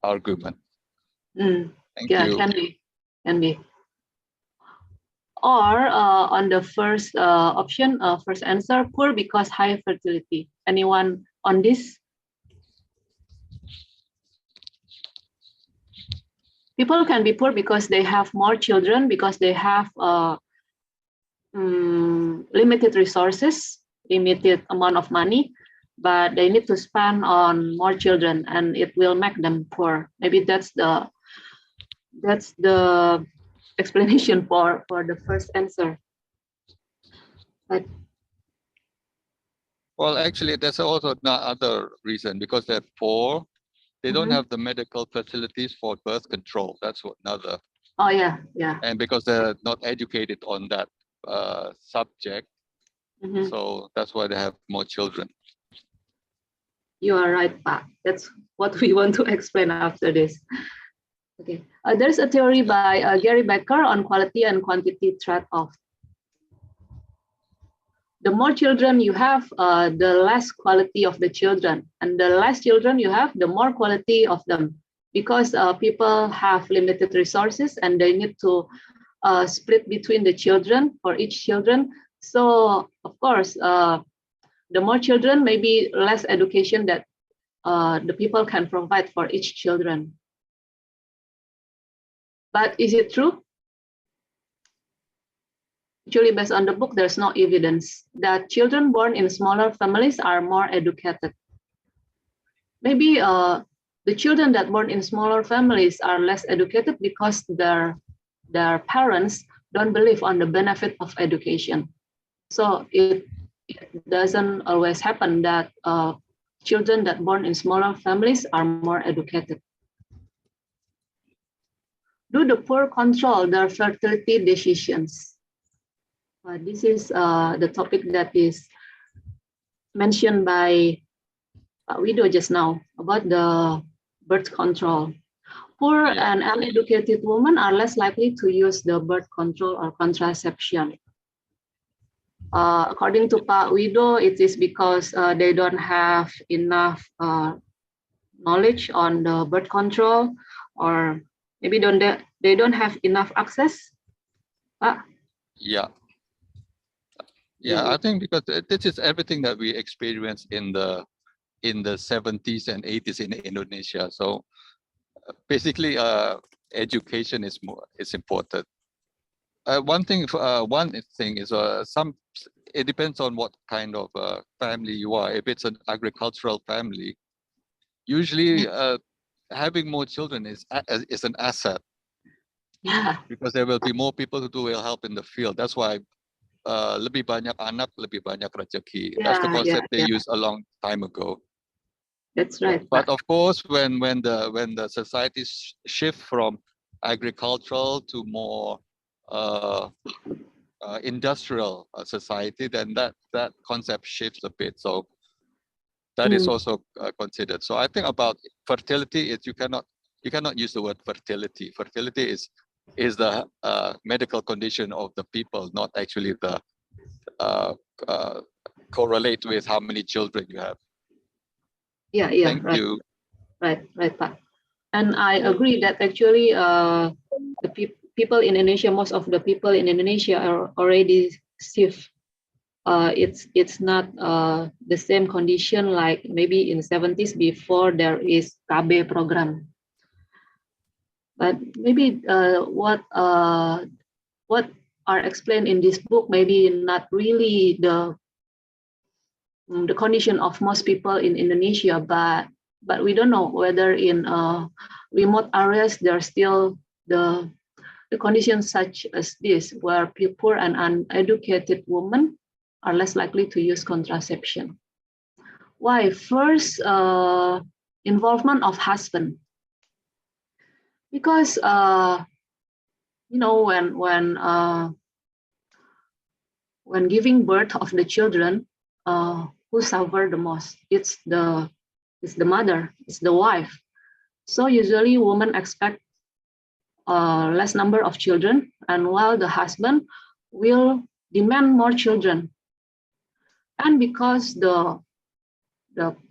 argument. Thank Yeah, you. can be. Or on the first option, first answer, poor because high fertility. Anyone on this? People can be poor because they have more children, because they have limited resources, limited amount of money, but they need to spend on more children, and it will make them poor. Maybe that's the explanation for the first answer. But Well, actually, there's also another reason because they're poor. They don't have the medical facilities for birth control. That's what another. Oh yeah. And because they're not educated on that subject, so that's why they have more children. You are right, Pak. That's what we want to explain after this. Okay. There's a theory by Gary Becker on quality and quantity trade-off. The more children you have, the less quality of the children, and the less children you have, the more quality of them, because people have limited resources and they need to split between the children for each children. So of course, the more children, maybe less education that the people can provide for each children. But is it true? Actually, based on the book, there's no evidence that children born in smaller families are more educated. Maybe the children that born in smaller families are less educated because their their parents don't believe on the benefit of education. So it doesn't always happen that children that born in smaller families are more educated. Do the poor control their fertility decisions? This is the topic that is mentioned by Widow just now about the birth control. Poor and uneducated women are less likely to use the birth control or contraception. According to Pak Widow, it is because they don't have enough knowledge on the birth control, or maybe they don't have enough access. Yeah. Yeah, I think because this is everything that we experienced in the 70s and 80s in Indonesia. So basically, education is important. One thing is it depends on what kind of family you are. If it's an agricultural family, usually having more children is an asset. Yeah. Because there will be more people who will help in the field. That's why lebih banyak anak, lebih banyak rezeki. That's the concept they used a long time ago. That's right. But of course, when the societies shift from agricultural to more industrial society, then that concept shifts a bit. So that is also considered. So I think about fertility is you cannot use the word fertility. Fertility is the medical condition of the people, not actually the correlate with how many children you have. Yeah, Thank right. you. Right, Pak. And I agree that actually the people in Indonesia, most of the people in Indonesia are already stiff. It's not the same condition like maybe in 70s before there is KB program. But maybe what are explained in this book maybe not really the condition of most people in Indonesia, but we don't know whether in remote areas there are still the conditions such as this, where poor and uneducated women are less likely to use contraception. Why? First, involvement of husband. Because you know, when giving birth of the children, who suffer the most? It's the mother, it's the wife. So usually women expect less number of children, and while the husband will demand more children. And because the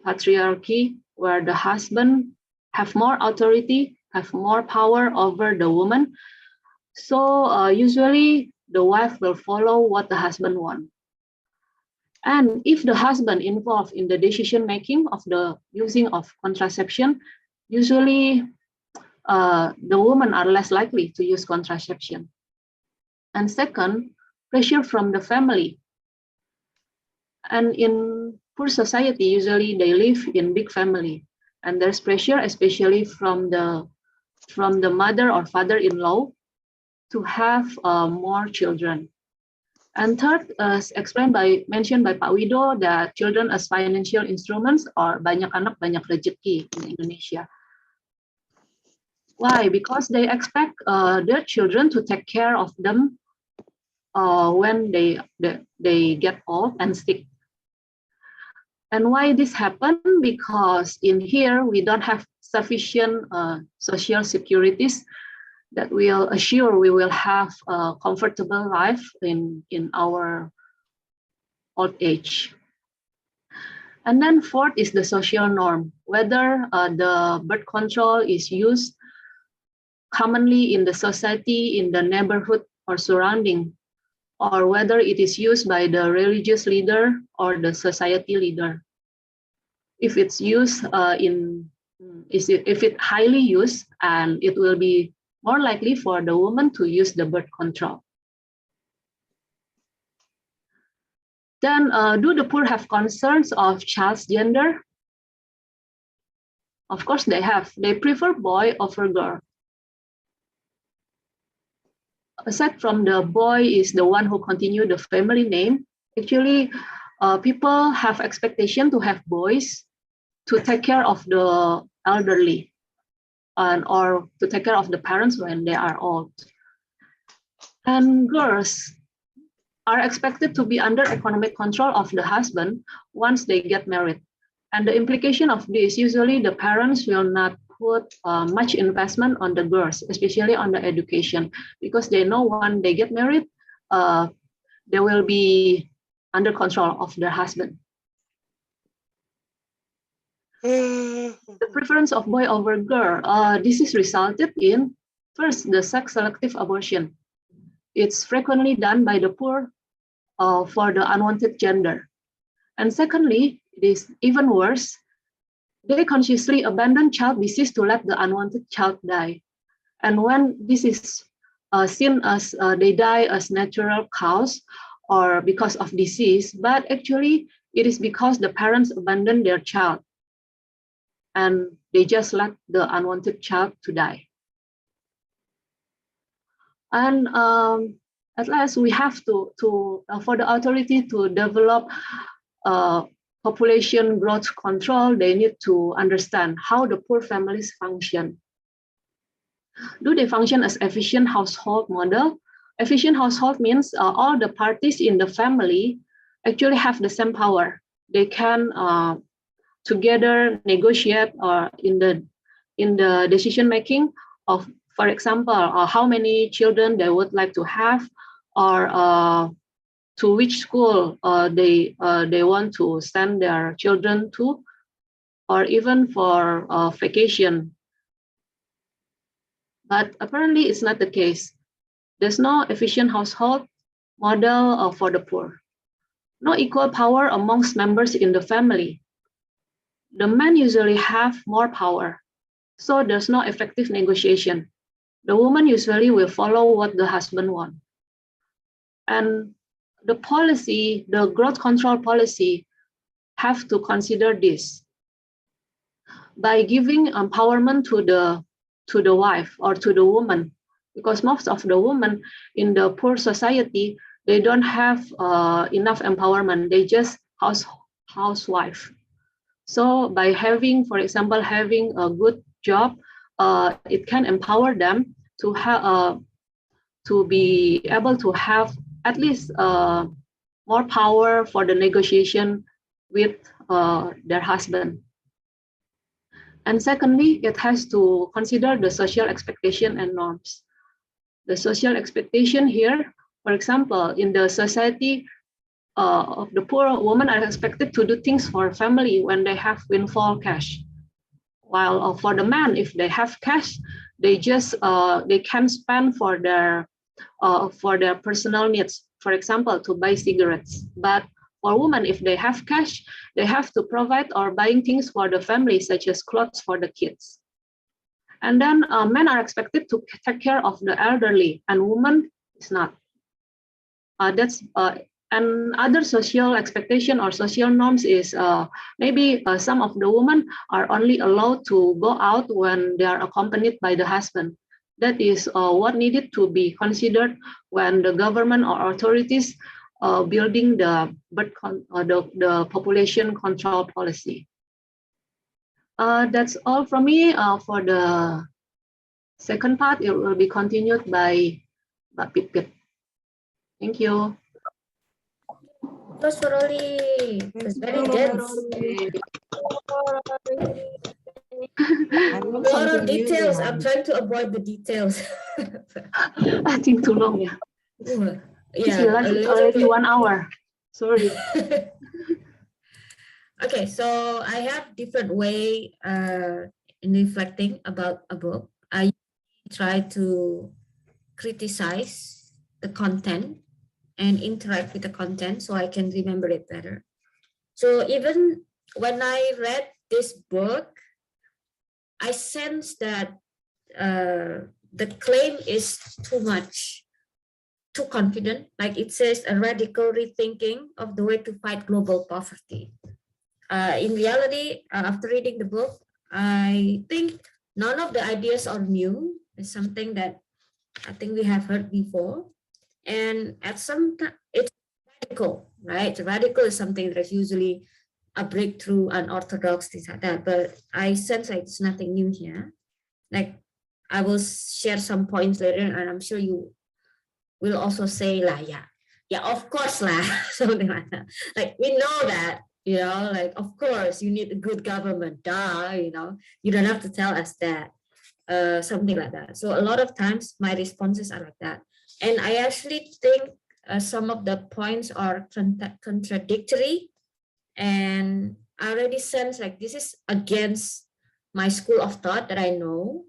patriarchy, where the husband have more authority, have more power over the woman, so usually the wife will follow what the husband wants. And if the husband involved in the decision making of the using of contraception, usually the women are less likely to use contraception. And second, pressure from the family. And in poor society, usually they live in big family, and there's pressure, especially from the mother or father-in-law, to have more children. And third, as mentioned by Pak Widow, that children as financial instruments, or banyak anak banyak rezeki in Indonesia. Why? Because they expect their children to take care of them when they get old and sick. And why this happened? Because in here we don't have sufficient social securities that will assure we will have a comfortable life in our old age. And then fourth is the social norm, whether the birth control is used commonly in the society, in the neighborhood or surrounding, or whether it is used by the religious leader or the society leader. If it's used if it highly used, and it will be more likely for the woman to use the birth control. Then do the poor have concerns of child's gender? Of course they have. They prefer boy over girl. aside from the boy is the one who continue the family name, actually people have expectation to have boys to take care of the elderly and or to take care of the parents when they are old. And girls are expected to be under economic control of the husband once they get married. And the implication of this, usually the parents will not put much investment on the girls, especially on the education, because they know when they get married, they will be under control of their husband. The preference of boy over girl, this is resulted in, first, the sex-selective abortion. It's frequently done by the poor for the unwanted gender. And secondly, it is even worse, they consciously abandon child disease to let the unwanted child die. And when this is seen as they die as natural cause or because of disease, but actually it is because the parents abandon their child and they just let the unwanted child to die. And at last, we have to for the authority to develop population growth control, they need to understand how the poor families function. Do they function as efficient household model? Efficient household means all the parties in the family actually have the same power. They can together negotiate in the decision making of, for example, how many children they would like to have, or to which school they want to send their children to, or even for vacation. But apparently it's not the case. There's no efficient household model for the poor. No equal power amongst members in the family. The men usually have more power, so there's no effective negotiation. The woman usually will follow what the husband wants. And the policy, the growth control policy, have to consider this. By giving empowerment to the wife or to the woman, because most of the women in the poor society, they don't have enough empowerment. They just housewife. So by having, for example, having a good job, it can empower them to have to be able to have at least more power for the negotiation with their husband. And secondly, it has to consider the social expectation and norms. The social expectation here, for example, in the society of the poor, women are expected to do things for family when they have windfall cash. While for the man, if they have cash, they just they can spend for their personal needs, for example, to buy cigarettes. But for women, if they have cash, they have to provide or buying things for the family, such as clothes for the kids. And then men are expected to take care of the elderly, and women is not. And other social expectation or social norms is maybe some of the women are only allowed to go out when they are accompanied by the husband. That is what needed to be considered when the government or authorities building the population control policy. That's all from me for the second part. It will be continued by Mbak Pipit. Thank you. Applause for Oli. It's very dense. I A learned lot of something new details. there. I'm trying to avoid the details. I think too long, yeah. Yeah, Realize a it's little already bit. 1 hour. Sorry. Okay, so I have different way in reflecting about a book. I try to criticize the content and interact with the content so I can remember it better. So even when I read this book, I sense that the claim is too much, too confident. Like it says, a radical rethinking of the way to fight global poverty. In reality, after reading the book, I think none of the ideas are new. It's something that I think we have heard before. And at some time, it's radical, right? Radical is something that's usually a breakthrough, unorthodox, things like that. But I sense like it's nothing new here. Like I will share some points later, and I'm sure you will also say, lah, yeah, of course, lah, something like that. Like we know that, like of course you need a good government, duh, you don't have to tell us that, something like that. So a lot of times my responses are like that, and I actually think some of the points are contradictory, and I already sense like this is against my school of thought that I know.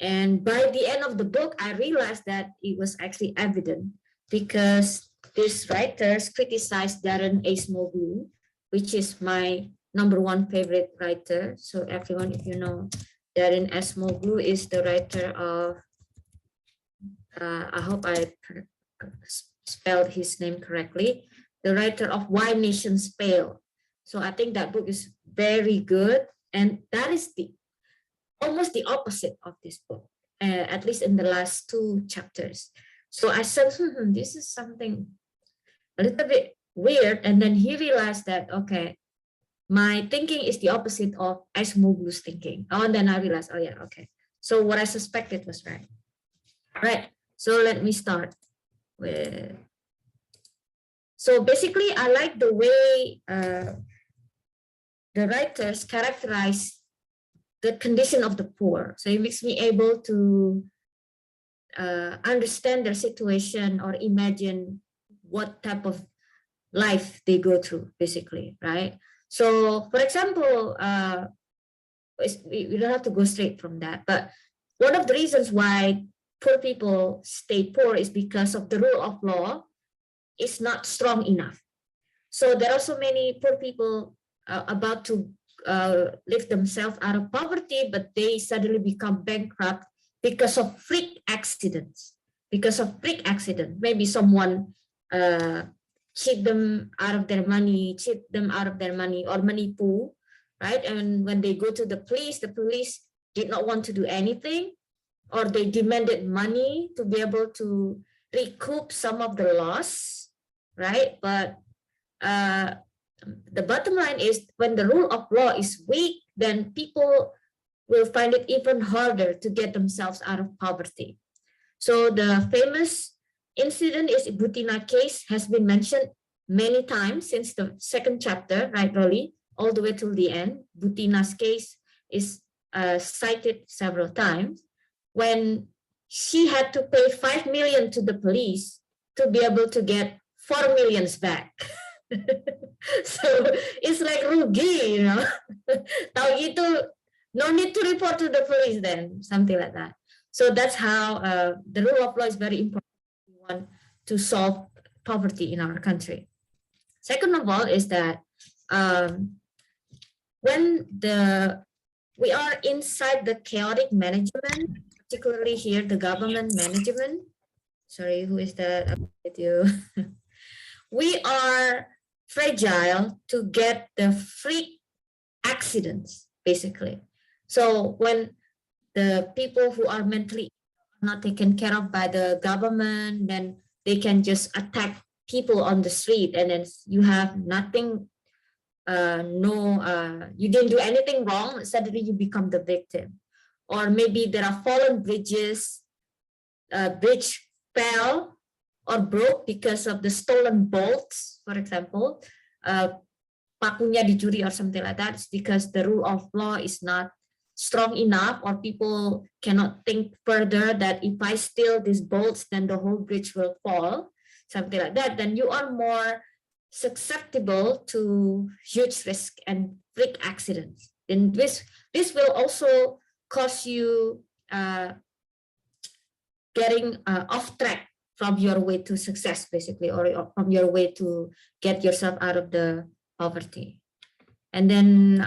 And by the end of the book, I realized that it was actually evident because these writers criticized Darren Acemoglu, which is my #1 favorite writer. So everyone, if you know, Darren Acemoglu is the writer of, I hope I spelled his name correctly, the writer of Why Nations Fail. So I think that book is very good. And that is almost the opposite of this book, at least in the last 2 chapters. So I said, this is something a little bit weird. And then he realized that, okay, my thinking is the opposite of Acemoglu's thinking. Oh, and then I realized, oh yeah, okay. So what I suspected was right. All right, so let me start with. So basically, I like the way the writers characterize the condition of the poor. So it makes me able to understand their situation or imagine what type of life they go through, basically, right? So, for example, we don't have to go straight from that, but one of the reasons why poor people stay poor is because of the rule of law is not strong enough. So there are so many poor people about to lift themselves out of poverty, but they suddenly become bankrupt because of freak accidents. Maybe someone cheat them out of their money, or manipu, right? And when they go to the police did not want to do anything, or they demanded money to be able to recoup some of the loss, right? But the bottom line is when the rule of law is weak, then people will find it even harder to get themselves out of poverty. So the famous incident is Butina case has been mentioned many times since the 2nd chapter, right, Rolly, all the way till the end. Butina's case is cited several times when she had to pay 5 million to the police to be able to get 4 millions back. So it's like rugi, Tahu gitu, no need to report to the police then, something like that. So that's how the rule of law is very important if we want to solve poverty in our country. Second of all is that when we are inside the chaotic management, particularly here the government management. Sorry, who is that? I'm with you. We are fragile to get the freak accidents, basically. So when the people who are mentally not taken care of by the government, then they can just attack people on the street, and then you have nothing, you didn't do anything wrong, suddenly you become the victim. Or maybe there are fallen bridges, bridge fell or broke because of the stolen bolts, for example, pakunya dicuri or something like that. It's because the rule of law is not strong enough, or people cannot think further that if I steal these bolts, then the whole bridge will fall, something like that. Then you are more susceptible to huge risk and freak accidents. And this will also cause you getting off track from your way to success, basically, or from your way to get yourself out of the poverty. And then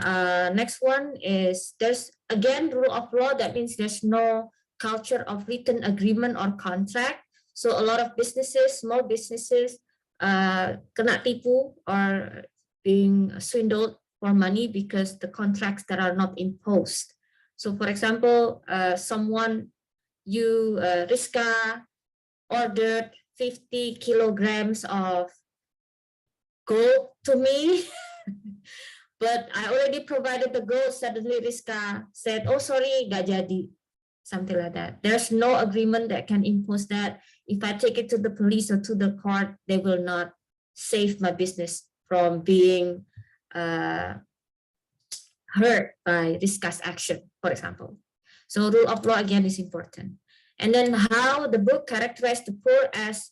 next one is there's again rule of law. That means there's no culture of written agreement or contract. So a lot of businesses, small businesses, kena tipu or being swindled for money because the contracts that are not imposed. So for example, someone Rizka ordered 50 kilograms of gold to me, but I already provided the gold. Suddenly Rizka said, oh, sorry, gak jadi. Something like that. There's no agreement that can impose that. If I take it to the police or to the court, they will not save my business from being hurt by Rizka's action, for example. So rule of law again is important. And then how the book characterized the poor as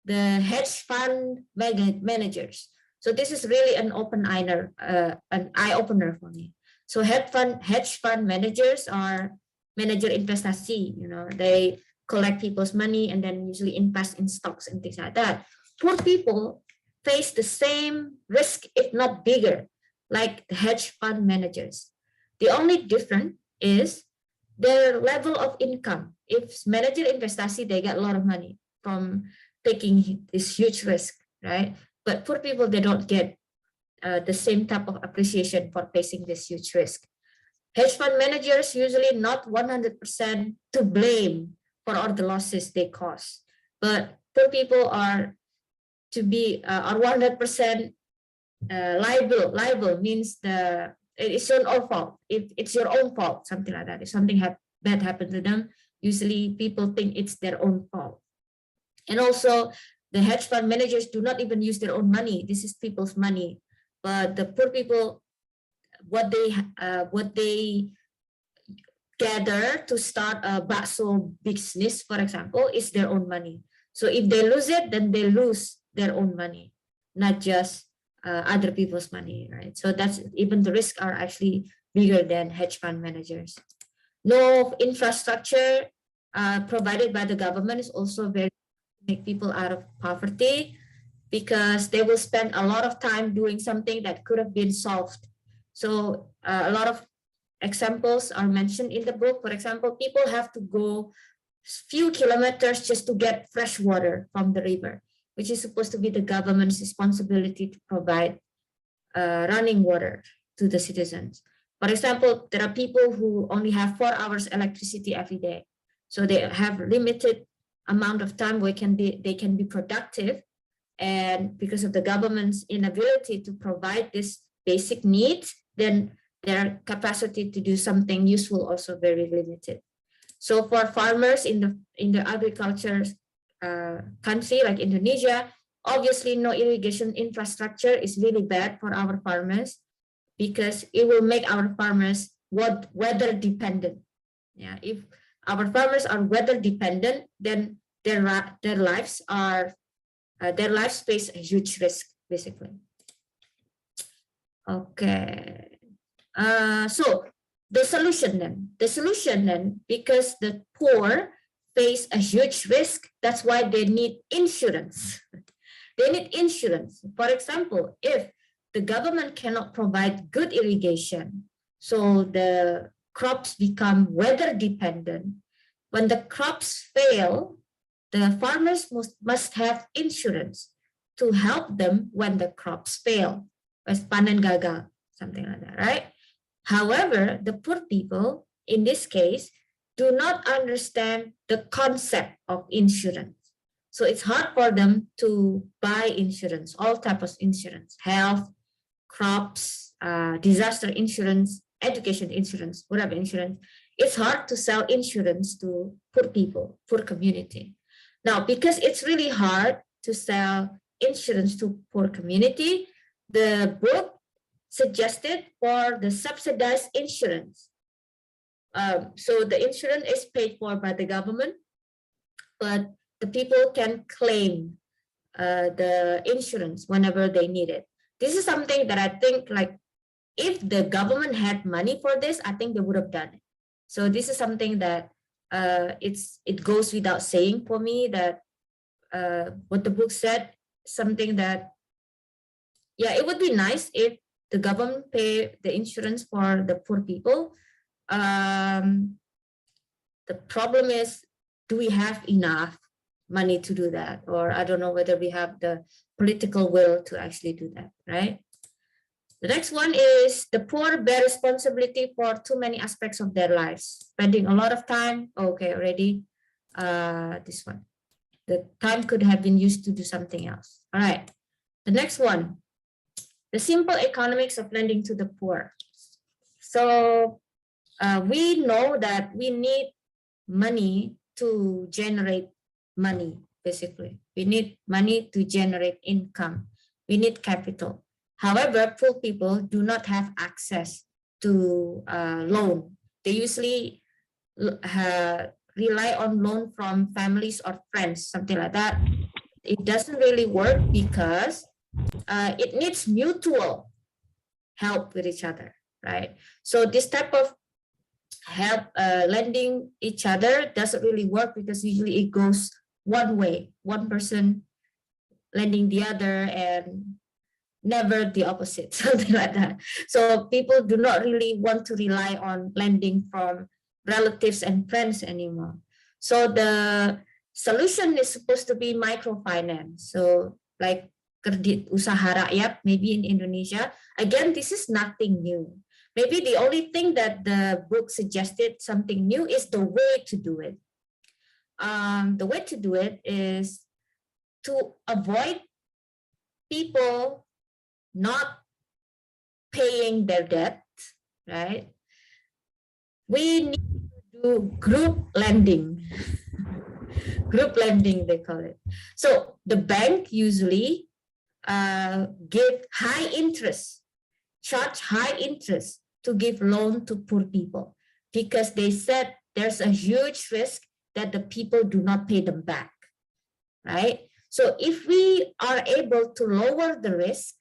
the hedge fund managers. So this is really an eye opener for me. So hedge fund managers are manager investasi. They collect people's money and then usually invest in stocks and things like that. Poor people face the same risk, if not bigger, like the hedge fund managers. The only difference is their level of income. If manager investasi, they get a lot of money from taking this huge risk, right? But poor people, they don't get the same type of appreciation for facing this huge risk. Hedge fund managers usually not 100% to blame for all the losses they cause, but poor people are 100% liable means it's your own fault. It's your own fault, something like that. If something bad happened to them, usually people think it's their own fault. And also, the hedge fund managers do not even use their own money. This is people's money. But the poor people, what they gather to start a bakso business, for example, is their own money. So if they lose it, then they lose their own money, not just other people's money, right? So that's even the risks are actually bigger than hedge fund managers. No infrastructure provided by the government is also very make people out of poverty, because they will spend a lot of time doing something that could have been solved. So a lot of examples are mentioned in the book. For example, people have to go few kilometers just to get fresh water from the river, which is supposed to be the government's responsibility to provide running water to the citizens. For example, there are people who only have 4 hours electricity every day. So they have limited amount of time where they can be productive. And because of the government's inability to provide this basic needs, then their capacity to do something useful also very limited. So for farmers in the agriculture country like Indonesia, obviously no irrigation infrastructure is really bad for our farmers, because it will make our farmers weather dependent. Yeah, if our farmers are weather dependent, then their lives face a huge risk, basically. Okay. So the solution then, because the poor face a huge risk, that's why they need insurance. They need insurance. For example, if the government cannot provide good irrigation, so the crops become weather dependent. When the crops fail, the farmers must have insurance to help them when the crops fail. As panen gagal, something like that, right? However, the poor people, in this case, do not understand the concept of insurance. So it's hard for them to buy insurance, all types of insurance, health, crops, disaster insurance, education insurance, whatever insurance. It's hard to sell insurance to poor people, poor community. Now, because it's really hard to sell insurance to poor community, the book suggested for the subsidized insurance. So the insurance is paid for by the government, but the people can claim the insurance whenever they need it. This is something that I think, like, if the government had money for this, I think they would have done it. So this is something that it goes without saying for me that what the book said, something that, yeah, it would be nice if the government pay the insurance for the poor people. The problem is, do we have enough money to do that? Or I don't know whether we have the political will to actually do that, right? The next one is the poor bear responsibility for too many aspects of their lives, spending a lot of time, okay, already, This one. The time could have been used to do something else. All right. The next one, the simple economics of lending to the poor. So we know that we need money to generate money, basically. We need money to generate income. We need capital. However, poor people do not have access to loan. They usually rely on loan from families or friends, something like that. It doesn't really work because it needs mutual help with each other, right? So this type of help lending each other doesn't really work because usually it goes one way, one person lending the other and never the opposite, something like that. So people do not really want to rely on lending from relatives and friends anymore. So the solution is supposed to be microfinance. So like kredit usaha rakyat, maybe in Indonesia. Again, this is nothing new. Maybe the only thing that the book suggested something new is the way to do it. The way to do it is to avoid people not paying their debt, right? We need to do group lending. Group lending, they call it. So the bank usually give high interest, charge high interest to give loan to poor people because they said there's a huge risk that the people do not pay them back, right? So if we are able to lower the risk,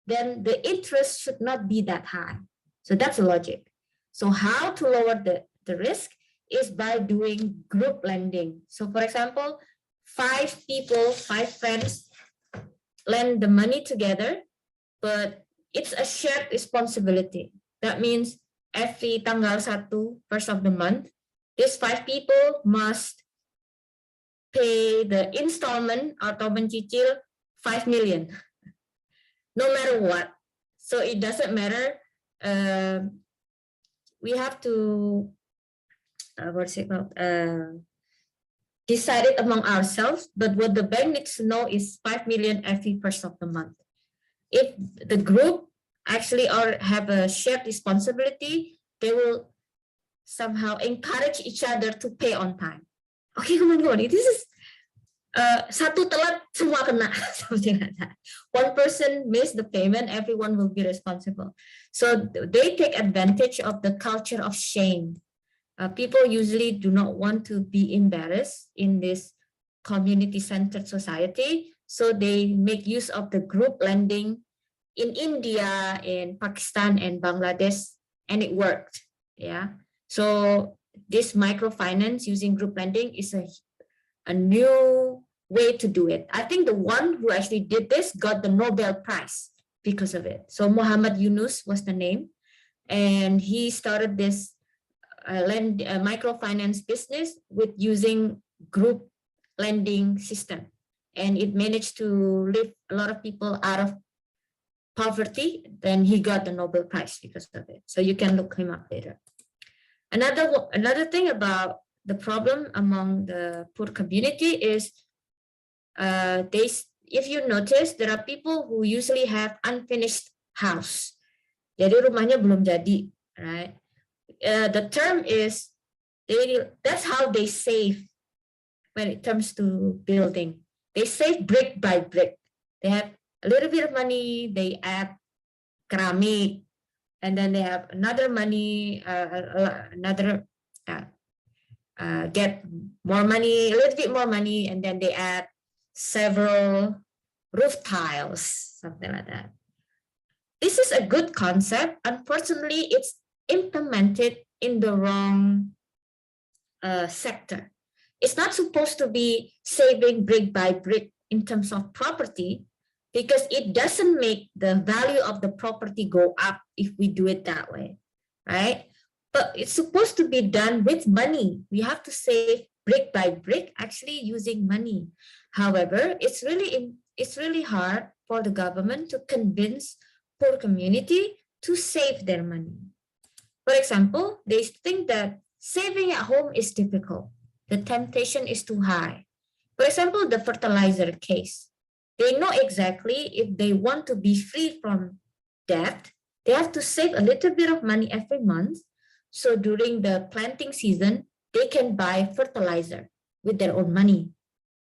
then the interest should not be that high. So that's the logic. So how to lower the risk is by doing group lending. So for example, 5 people, 5 friends lend the money together, but it's a shared responsibility. That means every tanggal 1st of the month, these 5 people must pay the installment atau mencicil 5 million, no matter what. So it doesn't matter. We have to, what's it called? Decide it among ourselves, but what the bank needs to know is 5 million every 1st of the month. If the group actually have a shared responsibility, they will somehow encourage each other to pay on time. Okay, kawan-kawan, this is satu telat semua kena, something like that. One person missed the payment, everyone will be responsible. So they take advantage of the culture of shame. People usually do not want to be embarrassed in this community-centered society, so they make use of the group lending in India, in Pakistan, and Bangladesh, and it worked. Yeah. So this microfinance using group lending is a new way to do it. I think the one who actually did this got the Nobel Prize because of it. So Muhammad Yunus was the name, and he started this microfinance business with using group lending system, and it managed to lift a lot of people out of poverty. Then he got the Nobel Prize because of it. So you can look him up later. Another thing about the problem among the poor community is if you notice, there are people who usually have unfinished house. Jadi rumahnya belum jadi, right? The term is that's how they save when it comes to building. They save brick by brick. They have a little bit of money, they add keramik, and then they have another money, get more money, a little bit more money, and then they add several roof tiles, something like that. This is a good concept. Unfortunately, it's implemented in the wrong sector. It's not supposed to be saving brick by brick in terms of property, because it doesn't make the value of the property go up if we do it that way, right? But it's supposed to be done with money. We have to save brick by brick, actually using money. However, it's really hard for the government to convince poor community to save their money. For example, they think that saving at home is difficult the temptation is too high. For example, the fertilizer case. They know exactly if they want to be free from debt, they have to save a little bit of money every month. So during the planting season, they can buy fertilizer with their own money,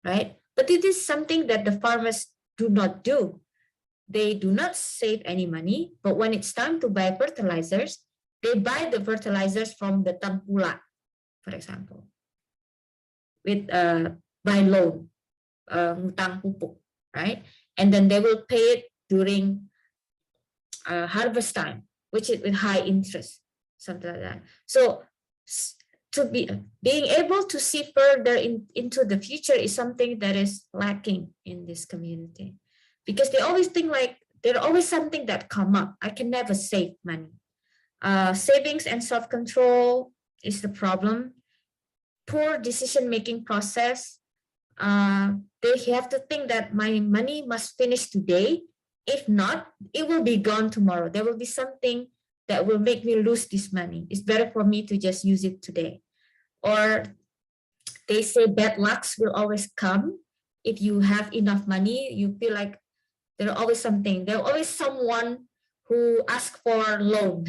right? But it is something that the farmers do not do. They do not save any money, but when it's time to buy fertilizers, they buy the fertilizers from the tangkulak, for example, with by loan, ngutang pupuk, right? And then they will pay it during harvest time, which is with high interest, something like that. So to being able to see further into the future is something that is lacking in this community, because they always think like there's always something that come up. I can never save money. Savings and self-control is the problem. Poor decision-making process. They have to think that my money must finish today. If not, it will be gone tomorrow. There will be something that will make me lose this money. It's better for me to just use it today. Or they say bad lucks will always come. If you have enough money, you feel like there's always something. There's always someone who asks for loan.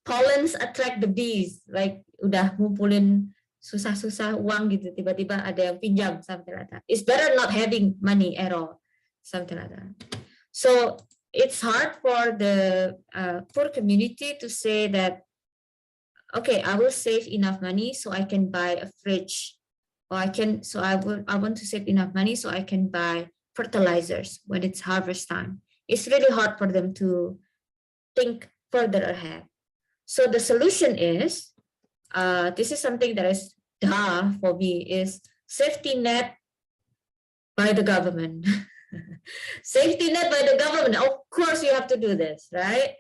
Pollens attract the bees. Like udah ngumpulin susah-susah uang gitu, tiba-tiba ada yang pinjam, something like that. It's better not having money at all, something like that. So it's hard for the poor community to say that, okay, I will save enough money so I can buy a fridge, or I want to save enough money so I can buy fertilizers when it's harvest time. It's really hard for them to think further ahead. So the solution is, this is something that is for me, is safety net by the government. Safety net by the government. Of course, you have to do this, right?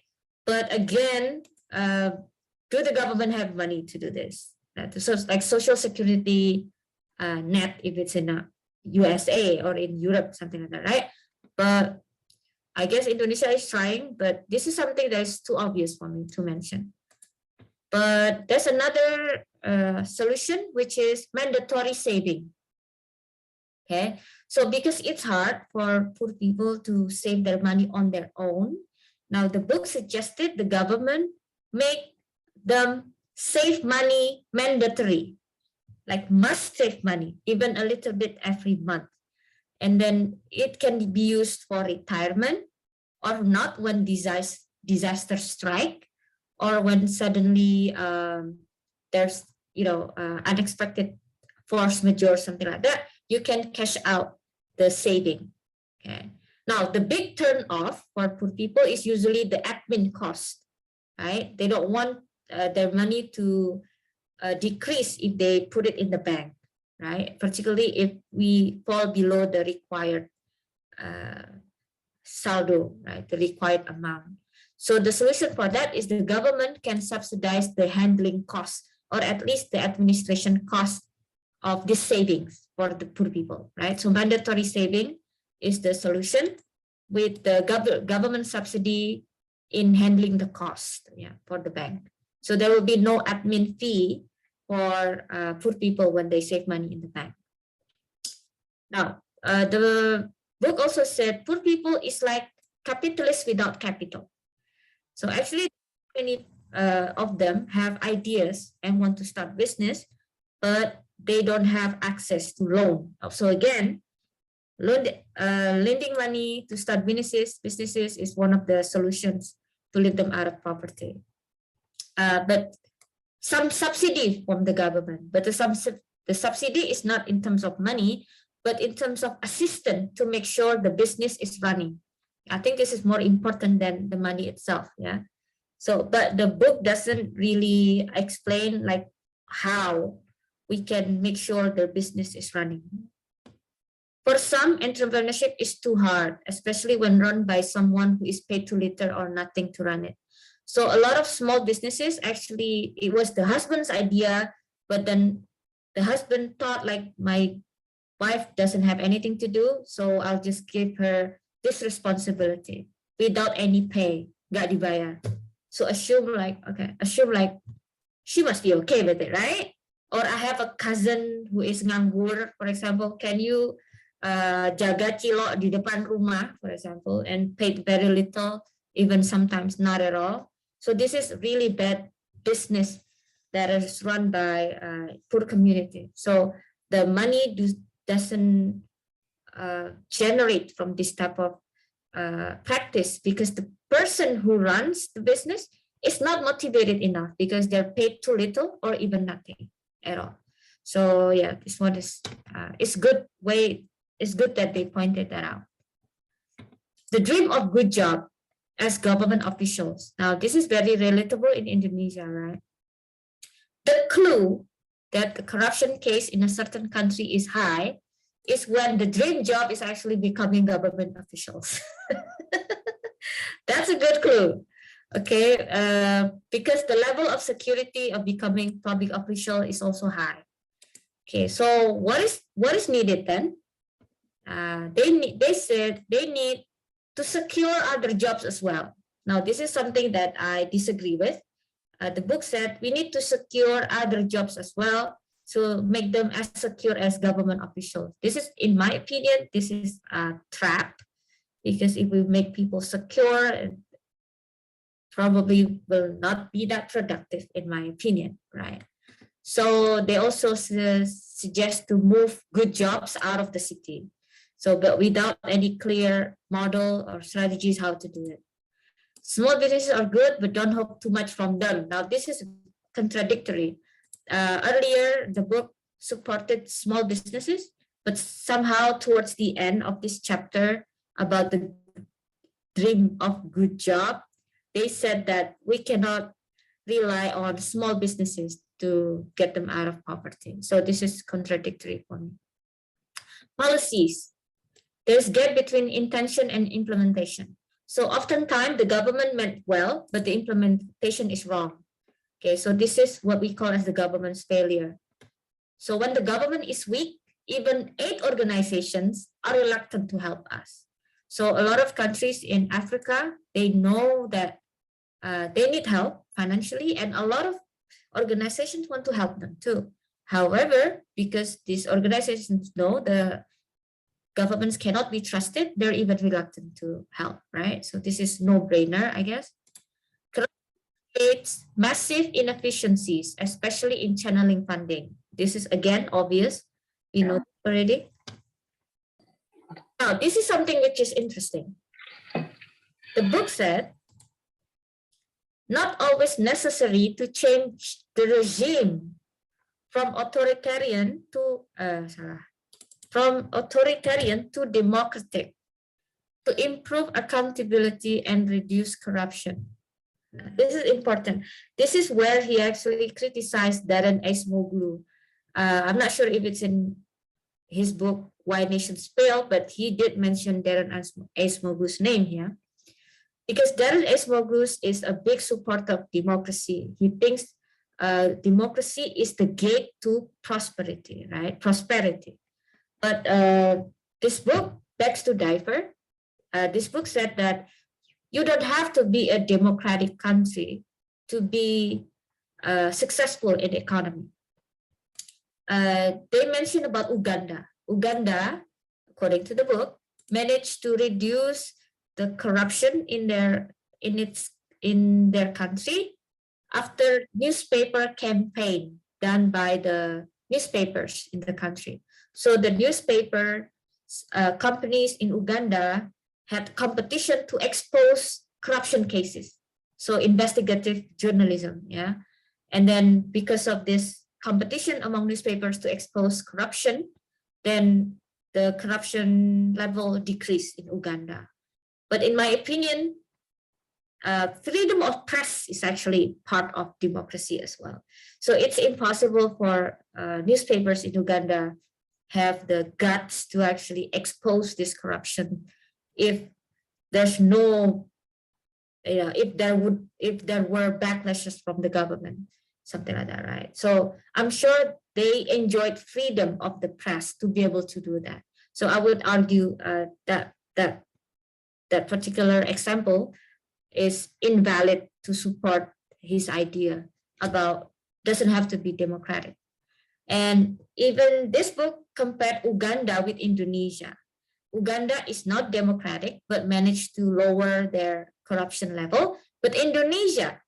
But again, do the government have money to do this? So like social security net, if it's in USA or in Europe, something like that, right? But I guess Indonesia is trying, but this is something that is too obvious for me to mention. But there's another solution, which is mandatory saving. Okay, so because it's hard for poor people to save their money on their own, now the book suggested the government make them save money mandatory, like must save money, even a little bit every month. And then it can be used for retirement or not when disaster strike, or when suddenly there's unexpected force majeure, something like that. You can cash out the saving. Okay. Now the big turn off for poor people is usually the admin cost, right? They don't want their money to decrease if they put it in the bank, right? Particularly if we fall below the required saldo, right? The required amount. So the solution for that is the government can subsidize the handling costs, or at least the administration cost of this savings for the poor people, right? So mandatory saving is the solution, with the government subsidy in handling the cost, for the bank. So there will be no admin fee for poor people when they save money in the bank. Now, the book also said poor people is like capitalists without capital. So actually, many of them have ideas and want to start business, but they don't have access to loan. So again, lending money to start businesses is one of the solutions to lift them out of poverty. But some subsidy from the government, but the subsidy is not in terms of money, but in terms of assistance to make sure the business is running. I think this is more important than the money itself. So, but the book doesn't really explain like how we can make sure the business is running. For some, entrepreneurship is too hard, especially when run by someone who is paid too little or nothing to run it. So a lot of small businesses, actually, it was the husband's idea, but then the husband thought like, my wife doesn't have anything to do, so I'll just give her this responsibility without any pay, gak dibayar. So assume like she must be okay with it, right? or I have a cousin who is nganggur, for example, can you jaga cilok di depan rumah, for example, and paid very little, even sometimes not at all. So this is really bad business that is run by poor community. So the money doesn't generate from this type of practice, because the person who runs the business is not motivated enough because they're paid too little or even nothing at all. So yeah, this one is it's good way. It's good that they pointed that out. The dream of good job as government officials. Now this is very relatable in Indonesia, right? The clue that the corruption case in a certain country is high is when the dream job is actually becoming government officials. That's a good clue. Okay, because the level of security of becoming public official is also high. Okay, so what is needed then? They said they need to secure other jobs as well. Now this is something that I disagree with. The book said we need to secure other jobs as well to make them as secure as government officials. This is, in my opinion, this is a trap, because if we make people secure, probably will not be that productive, in my opinion, right? So they also suggest to move good jobs out of the city. So, but without any clear model or strategies how to do it. Small businesses are good, but don't hope too much from them. Now, this is contradictory. Earlier, the book supported small businesses, but somehow towards the end of this chapter about the dream of good job, they said that we cannot rely on small businesses to get them out of poverty. So this is contradictory for me. Policies. There's gap between intention and implementation. So oftentimes the government meant well, but the implementation is wrong. Okay, so this is what we call as the government's failure. So when the government is weak, even aid organizations are reluctant to help us. So a lot of countries in Africa, they know that they need help financially, and a lot of organizations want to help them too. However, because these organizations know the governments cannot be trusted, they're even reluctant to help, right? So this is no-brainer, I guess. Creates massive inefficiencies, especially in channeling funding. This is again obvious, we know already. Now, this is something which is interesting. The book said, not always necessary to change the regime from authoritarian to democratic to improve accountability and reduce corruption. This is important. This is where he actually criticized Darren Acemoglu. I'm not sure if it's in his book Why Nations Fail, but he did mention Darren Acemoglu's name here, because Darren Acemoglu is a big supporter of democracy. He thinks democracy is the gate to prosperity, right? Prosperity. But this book begs to differ. This book said that you don't have to be a democratic country to be successful in the economy. They mentioned about Uganda. Uganda, according to the book, managed to reduce the corruption in their country after newspaper campaign done by the newspapers in the country. So the newspaper companies in Uganda had competition to expose corruption cases. So investigative journalism, yeah. And then because of this competition among newspapers to expose corruption, then the corruption level decreased in Uganda. But in my opinion, freedom of press is actually part of democracy as well. So it's impossible for newspapers in Uganda have the guts to actually expose this corruption if there's no, if there were backlashes from the government, something like that, right? So I'm sure they enjoyed freedom of the press to be able to do that. So I would argue that particular example is invalid to support his idea about doesn't have to be democratic. And even this book compared Uganda with Indonesia. Uganda is not democratic, but managed to lower their corruption level. But Indonesia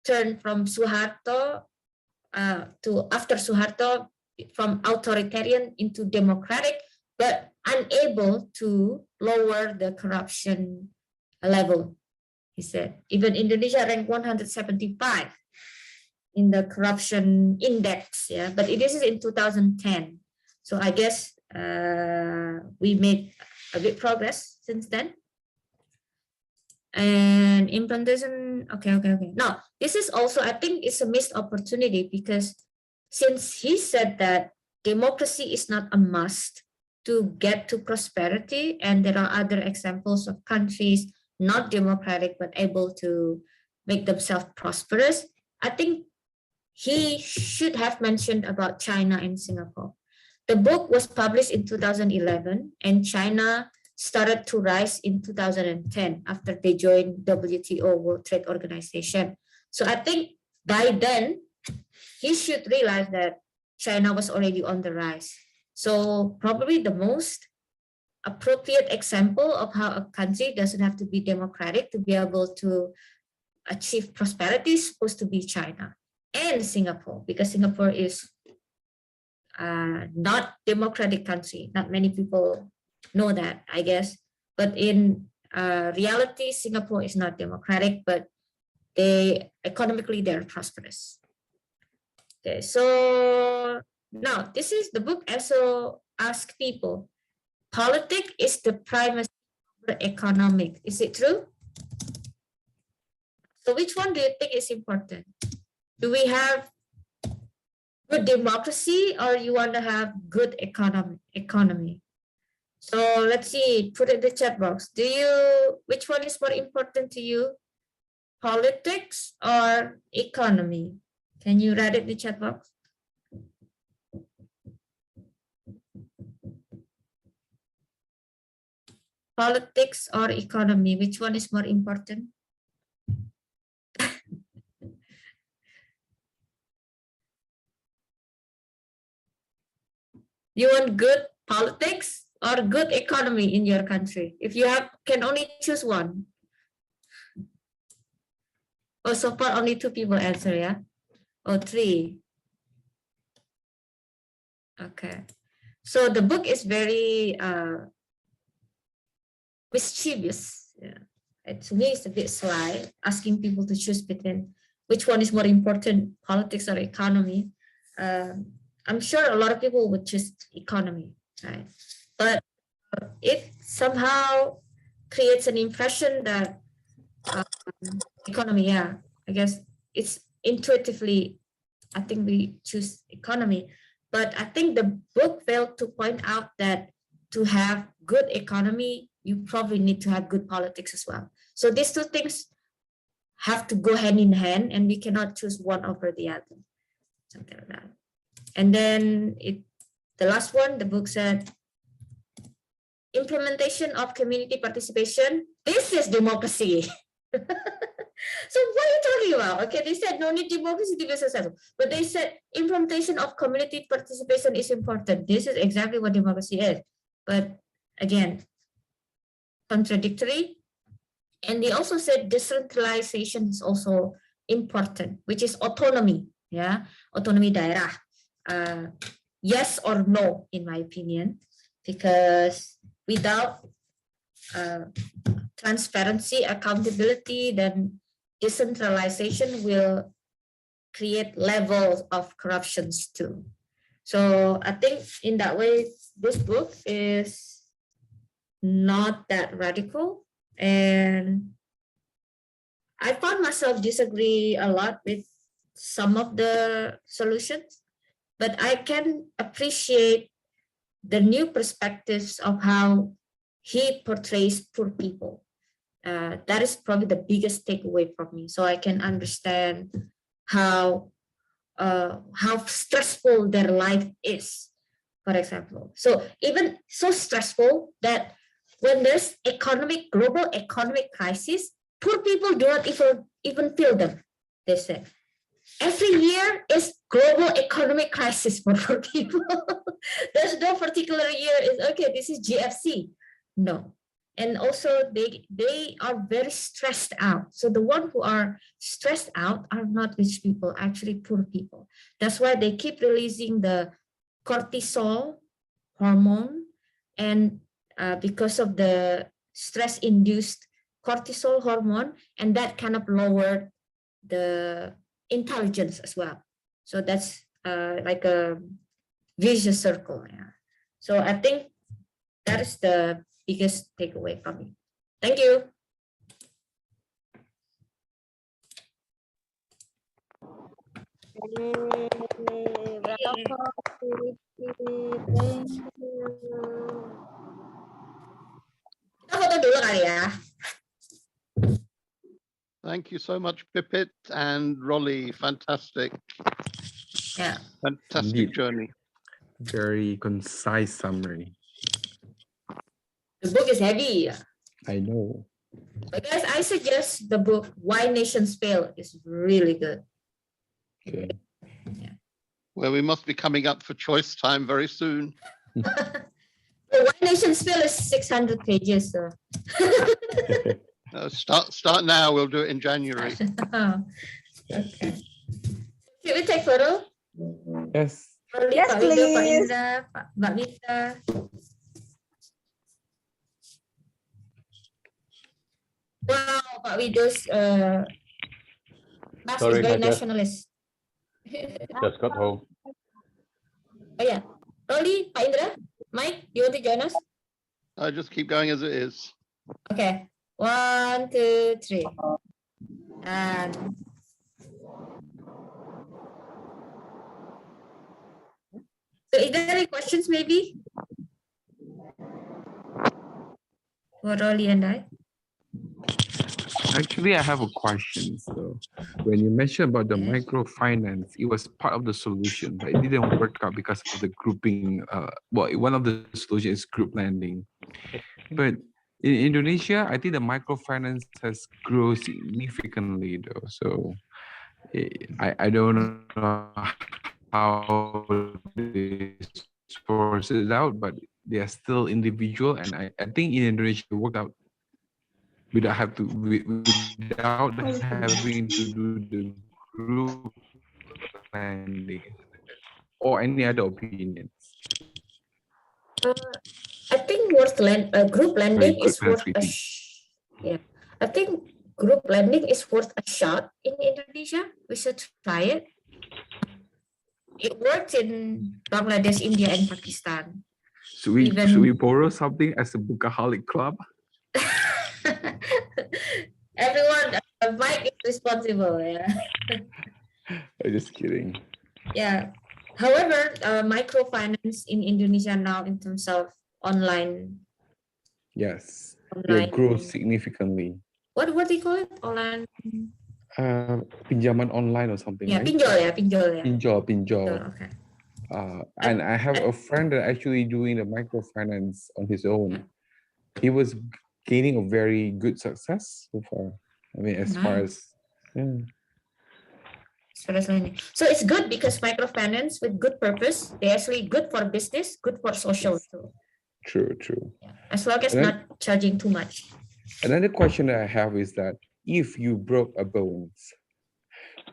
turned from Suharto to after Suharto from authoritarian into democratic, but unable to lower the corruption level. He said even Indonesia ranked 175 in the corruption index, yeah, but it is in 2010. So I guess we made a bit progress since then. And implementation, okay. Now, this is also, I think it's a missed opportunity because since he said that democracy is not a must to get to prosperity, and there are other examples of countries not democratic but able to make themselves prosperous, I think he should have mentioned about China and Singapore. The book was published in 2011 and China started to rise in 2010 after they joined WTO, World Trade Organization. So I think by then, he should realize that China was already on the rise. So probably the most appropriate example of how a country doesn't have to be democratic to be able to achieve prosperity is supposed to be China and Singapore, because Singapore is not democratic country. Not many people know that, I guess. But in reality, Singapore is not democratic, but economically they're prosperous. Okay, so now this is the book also ask people, politics is the primacy over economic. Is it true? So which one do you think is important? Do we have good democracy or you want to have good economy? So let's see, put it in the chat box. Which one is more important to you? Politics or economy? Can you write it in the chat box? Politics or economy, which one is more important? You want good politics or good economy in your country? If you can only choose one. Oh, so far only 2 people answer, yeah? Or 3. Okay. So the book is very mischievous. Yeah. To me, it's a bit sly, asking people to choose between which one is more important, politics or economy. I'm sure a lot of people would choose economy, right? But it somehow creates an impression that economy, yeah, I guess it's intuitively, I think we choose economy. But I think the book failed to point out that to have good economy, you probably need to have good politics as well. So these 2 things have to go hand in hand, and we cannot choose one over the other. Something like that. And then the last one, the book said, implementation of community participation. This is democracy. So what are you talking about? Okay, they said no need democracy to be successful, but they said implementation of community participation is important. This is exactly what democracy is. But again, contradictory. And they also said decentralization is also important, which is autonomy. Yeah, autonomy daerah. Yes or no, in my opinion, because without transparency, accountability, then decentralization will create levels of corruptions too. So I think in that way, this book is not that radical. And I found myself disagree a lot with some of the solutions, but I can appreciate the new perspectives of how he portrays poor people. That is probably the biggest takeaway from me. So I can understand how stressful their life is, for example. So even so stressful that when there's global economic crisis, poor people do not even feel them, they said. every year is global economic crisis for poor people. There's no particular year is okay, this is GFC. No. And also they are very stressed out. So the ones who are stressed out are not rich people, actually poor people. That's why they keep releasing the cortisol hormone, and because of the stress-induced cortisol hormone, and that kind of lowered the intelligence as well. So that's like a vicious circle. Yeah. So I think that is the biggest takeaway from me. Thank you. Thank you. Kita foto dulu kali ya. Thank you so much, Pipit and Rolly. Fantastic. Yeah. Fantastic Indeed. journey. Very concise summary. The book is heavy. I know. But guys, I suggest the book Why Nations Fail is really good. Okay. Where we must be coming up for choice time very soon. The Why Nations Fail is 600 pages. So. Start now. We'll do it in January. Okay. Should we take photo? Yes. Yes, Pak Wido, Pak please. Indra, Mbak Mita. Wow, Pak Wido's mask is Sorry, very I just- nationalist. Just got home. Oh yeah. Rolly, Pak Indra, Mike, do you want to join us? I just keep going as it is. Okay. 1, 2, 3. And so is there any questions maybe? For Rolly and I? Actually, I have a question. So, when you mentioned about the Yes. microfinance, it was part of the solution, but it didn't work out because of the grouping. Well, one of the solutions is group lending. But in Indonesia, I think the microfinance has grown significantly, though. So, I don't know how they source it out, but they are still individual, and I think in Indonesia it worked out without having to do the group lending or any other opinions. I think group Very lending good, is worth a Prakriti. yeah. I think group lending is worth a shot in Indonesia. We should try it. It works in Bangladesh, India, and Pakistan. Should we Even- borrow something as a Bookaholic club? Everyone, Mike is responsible. Yeah. I'm just kidding. Yeah. However, microfinance in Indonesia now in terms of online, Yes, will online. grow significantly. What do you call it? Online. Pinjaman online or something, Yeah, right? pinjol ya, pinjol ya. Pinjol. Pinjol, okay. And I have a friend that actually doing the microfinance on his own. He was gaining a very good success so far. I mean, as far Nice. as So it's good because microfinance with good purpose, they're actually good for business, good for social Yes. too. true. Yeah. As long as And not charging too much. Another question that I have is that if you broke a bones,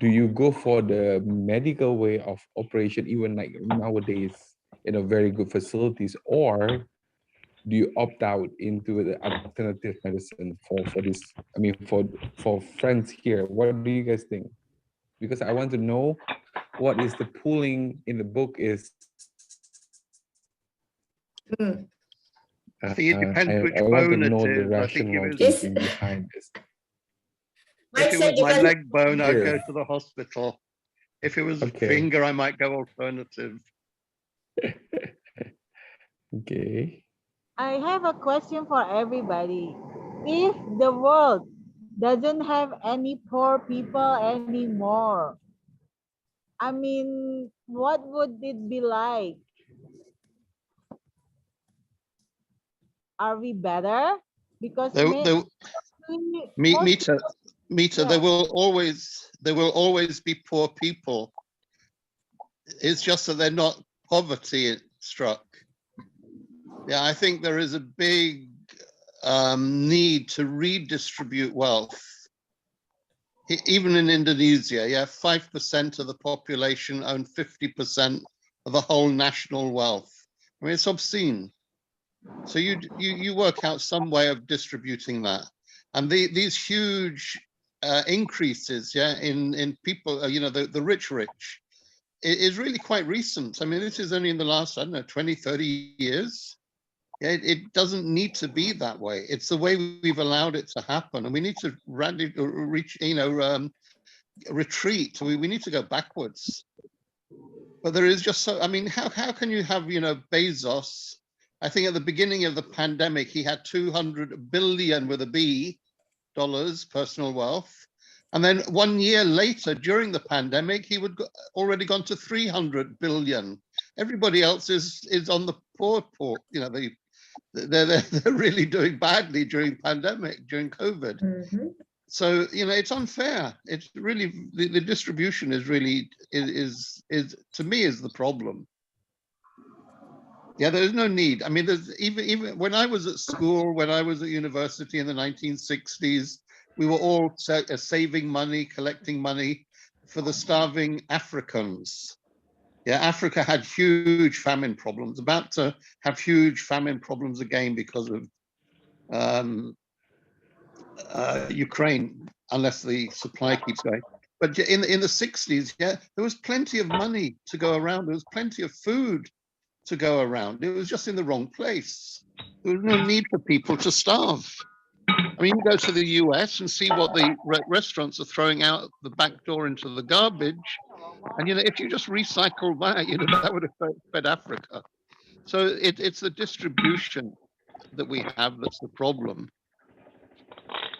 do you go for the medical way of operation, even like nowadays in a very good facilities, or do you opt out into the alternative medicine for this? I mean, for friends here, what do you guys think? Because I want to know what is the pooling in the book is. Hmm. I think it depends which I want to bone it know the is. I think if rationale it was, Is- thinking behind this. Mike if it said was my depends- leg bone, I'd go Here. to the hospital. If it was a Okay. finger, I might go alternative. Okay. I have a question for everybody. If the world doesn't have any poor people anymore, I mean, what would it be like? Are we better? Because There, most me too. Mita, there will always be poor people. It's just that they're not poverty struck. Yeah, I think there is a big need to redistribute wealth. Even in Indonesia, yeah, 5% of the population own 50% of the whole national wealth. I mean, it's obscene. So you work out some way of distributing that, and these huge increases, yeah, in people, you know, the rich, is really quite recent. I mean, this is only in the last, I don't know, 20, 30 years. Yeah, it doesn't need to be that way. It's the way we've allowed it to happen, and we need to retreat. We need to go backwards. But there is just so, I mean, how can you have, you know, Bezos? I think at the beginning of the pandemic, he had 200 billion with a B dollars personal wealth. And then 1 year later, during the pandemic, he would already gone to 300 billion. Everybody else is on the poor, you know, they're really doing badly during pandemic, during COVID. Mm-hmm. So, you know, it's unfair. It's really, the distribution is really, is to me, is the problem. Yeah, there's no need. I mean, there's even when I was at school, when I was at university in the 1960s, we were all saving money, collecting money for the starving Africans. Yeah, Africa had huge famine problems, about to have huge famine problems again because of Ukraine, unless the supply keeps going. But in the 60s, yeah, there was plenty of money to go around. There was plenty of food to go around. It was just in the wrong place. There was no need for people to starve. I mean, you go to the US and see what the restaurants are throwing out the back door into the garbage. And, you know, if you just recycle that, you know, that would have fed Africa. So it's the distribution that we have that's the problem.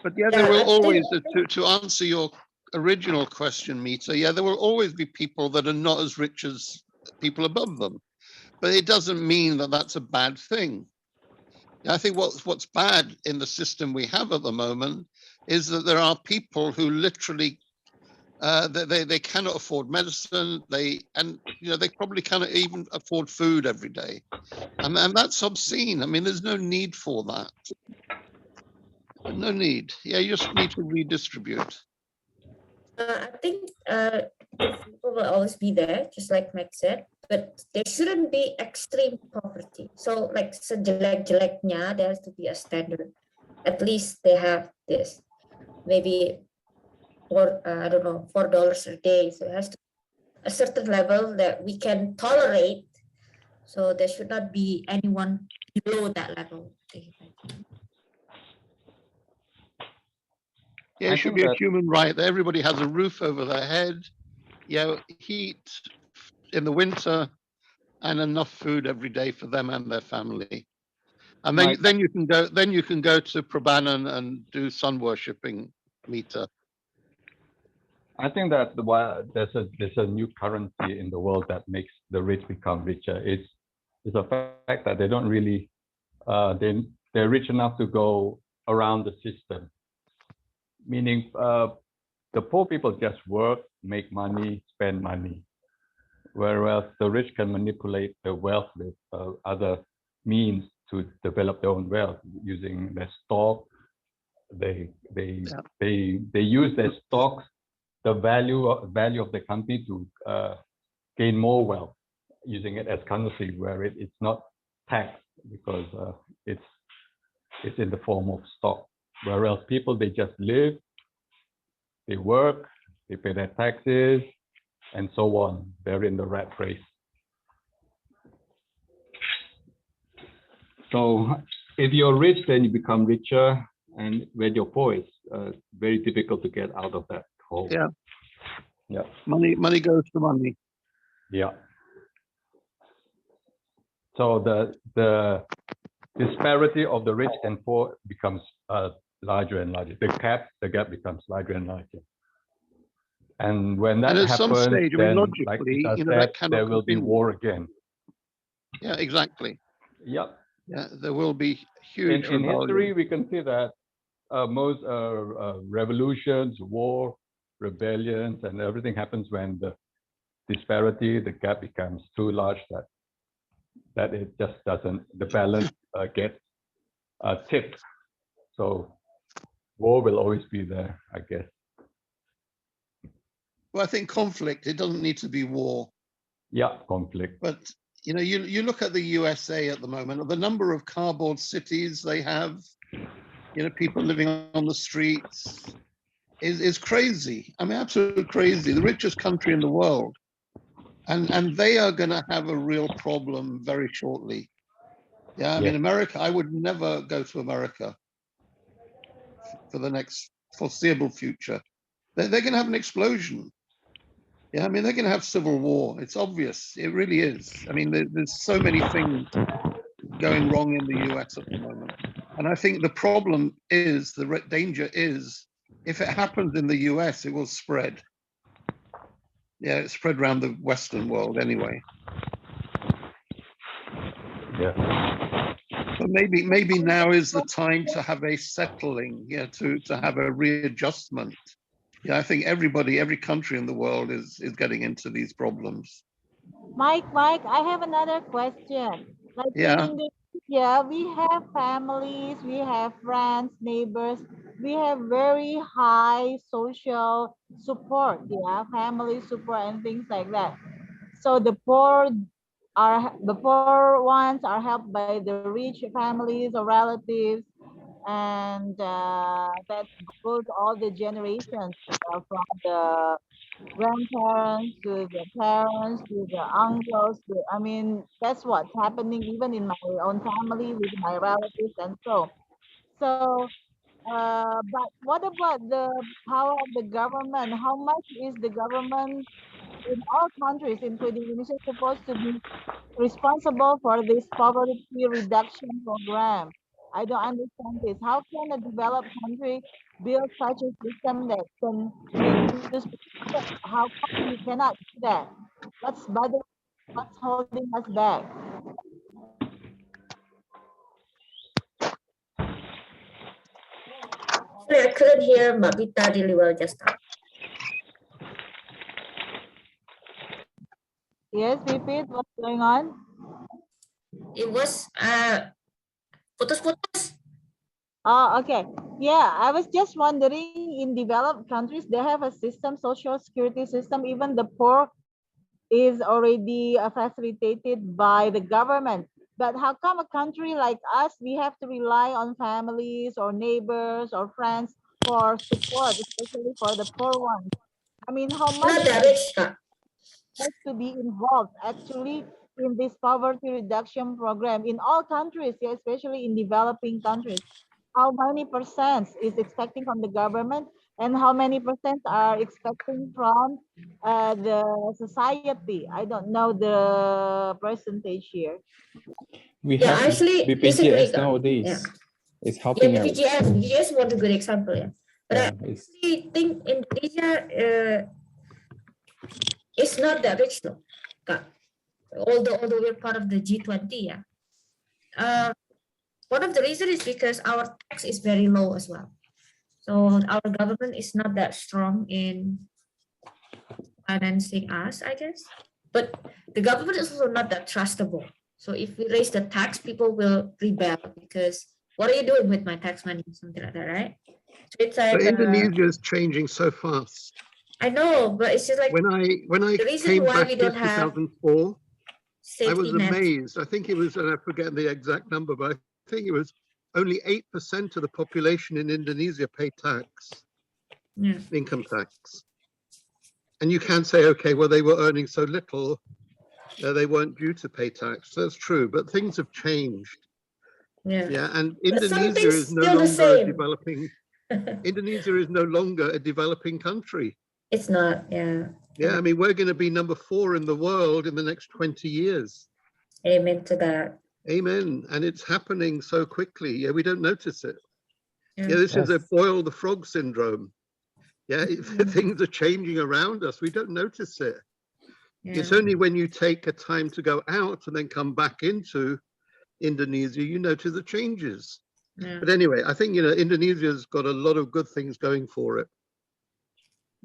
But yeah, there will always, to answer your original question, Mita, yeah, there will always be people that are not as rich as people above them. But it doesn't mean that that's a bad thing. I think what's bad in the system we have at the moment is that there are people who literally they cannot afford medicine. They probably cannot even afford food every day, and that's obscene. I mean, there's no need for that. No need. Yeah, you just need to redistribute. I think people will always be there, just like Mike said, but there shouldn't be extreme poverty. So like sejelek-jeleknya, there has to be a standard. At least they have this, maybe I don't know, $4 a day. So it has to be a certain level that we can tolerate. So there should not be anyone below that level. Yeah, it should be a human right that everybody has a roof over their head, heat in the winter, and enough food every day for them and their family. And then you can go to Prabanan and do sun worshipping, Mita. I think that there's a new currency in the world that makes the rich become richer. It's the fact that they don't really they're rich enough to go around the system. Meaning the poor people just work, make money, spend money, whereas the rich can manipulate the wealth with other means to develop their own wealth using their stock. They use their stocks, the value of the company to gain more wealth, using it as currency where it's not taxed because it's in the form of stock. Whereas people, they just live, they work, they pay their taxes, and so on. They're in the rat race. So if you're rich, then you become richer, and when you're poor, it's very difficult to get out of that hole. Yeah. Yeah. Money goes to money. Yeah. So the disparity of the rich and poor becomes larger and larger. The gap becomes larger and larger. And when that happens, some stage, then, logically, like said, there will be war again. Yeah, exactly. Yeah. Yeah, there will be huge in history, we can see that most revolutions, war, rebellions, and everything happens when the disparity, the gap becomes too large that it just doesn't, the balance gets tipped. So war will always be there, I guess. Well, I think conflict, it doesn't need to be war. Yeah, conflict. But you know, you look at the USA at the moment, the number of cardboard cities they have, you know, people living on the streets is crazy. I mean, absolutely crazy. The richest country in the world. And they are going to have a real problem very shortly. Yeah, I mean, America, I would never go to America for the next foreseeable future. They're going to have an explosion. Yeah, I mean, they're going to have civil war. It's obvious. It really is. I mean, there's so many things going wrong in the US at the moment. And I think the problem is, the danger is, if it happens in the US, it will spread. Yeah, it spread around the Western world anyway. Yeah. So maybe now is the time to have a settling, yeah, to have a readjustment. Yeah, I think every country in the world is getting into these problems. Mike, I have another question. Like Yeah. in Indonesia, we have families, we have friends, neighbors, we have very high social support, yeah, family support and things like that. So the poor ones are helped by the rich families or relatives, and that goes all the generations from the grandparents to the parents to the uncles. I mean, that's what's happening even in my own family with my relatives and so. So, but what about the power of the government? How much is the government in all countries, including Indonesia, supposed to be responsible for this poverty reduction program? I don't understand this. How can a developed country build such a system that can reduce? How come we cannot do that? What's bothering? What's holding us back? Sorry, I couldn't hear Mabita really well just now. Yes, repeat what's going on. It was putus-putus. Oh, okay. Yeah, I was just wondering, in developed countries, they have a system, social security system. Even the poor is already facilitated by the government. But how come a country like us, we have to rely on families or neighbors or friends for support, especially for the poor ones? I mean, how much Not that rich, Kak. has to be involved actually in this poverty reduction program in all countries, yeah, especially in developing countries? How many percent is expecting from the government, and how many percent are expecting from the society? I don't know the percentage here. We Yeah, have actually, BPJS recently, nowadays. yeah. It's Yeah, helping out. BPJS was a good example, yeah. But I Yeah, it's actually think Indonesia is not that rich though, Kak. Although we're part of the G20, yeah. One of the reasons is because our tax is very low as well. So our government is not that strong in financing us, I guess. But the government is also not that trustable. So if we raise the tax, people will rebel because what are you doing with my tax money? Something like that, right? So it's like But Indonesia is changing so fast. I know, but it's just like When I the reason came why back we in don't have 2004, I was safety net. amazed. I think it was, and I forget the exact number, but I think it was only 8% of the population in Indonesia pay tax, Yeah. income tax. And you can say, okay, well, they were earning so little, they weren't due to pay tax. That's true, but things have changed. Yeah. Yeah, and But some Indonesia things is no still the longer a same. developing. Indonesia is no longer a developing country. It's not, yeah. Yeah, I mean, we're going to be number 4 in the world in the next 20 years. Amen to that. Amen. And it's happening so quickly. Yeah, we don't notice it. Yeah. Yeah, this is a Yes. boil the frog syndrome. Yeah, things are changing around us. We don't notice it. Yeah. It's only when you take a time to go out and then come back into Indonesia, you notice the changes. Yeah. But anyway, I think, Indonesia's got a lot of good things going for it.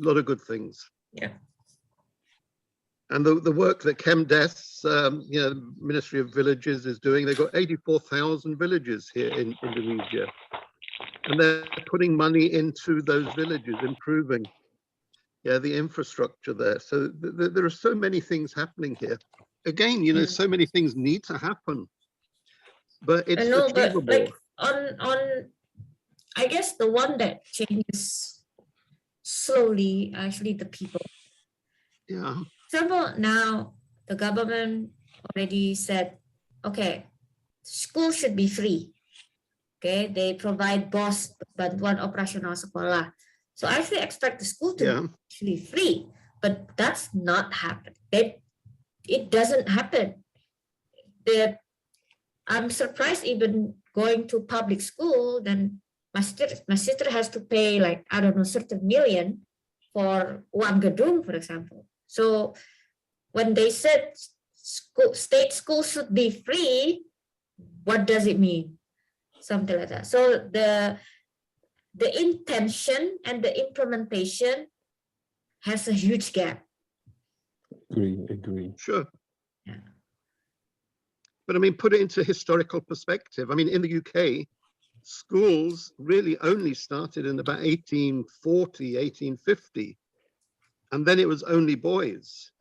A lot of good things. Yeah. And the work that ChemDes, Ministry of Villages is doing, they've got 84,000 villages here in Indonesia. And they're putting money into those villages, improving the infrastructure there. So there are so many things happening here. Again, so many things need to happen, but it's I know, but like achievable. on I guess the one that changes slowly actually the people. Yeah. Example, now the government already said, okay, school should be free. Okay, they provide BOS, bantuan operasional sekolah. So I actually expect the school to be actually free, but that's not happening. It doesn't happen. I'm surprised even going to public school, then my sister has to pay like, I don't know, certain million for one gedung, for example. So when they said state school should be free, what does it mean? Something like that. So the intention and the implementation has a huge gap. Agree. Sure. Yeah. But I mean, put it into historical perspective. I mean, in the UK, schools really only started in about 1840, 1850. And then it was only boys.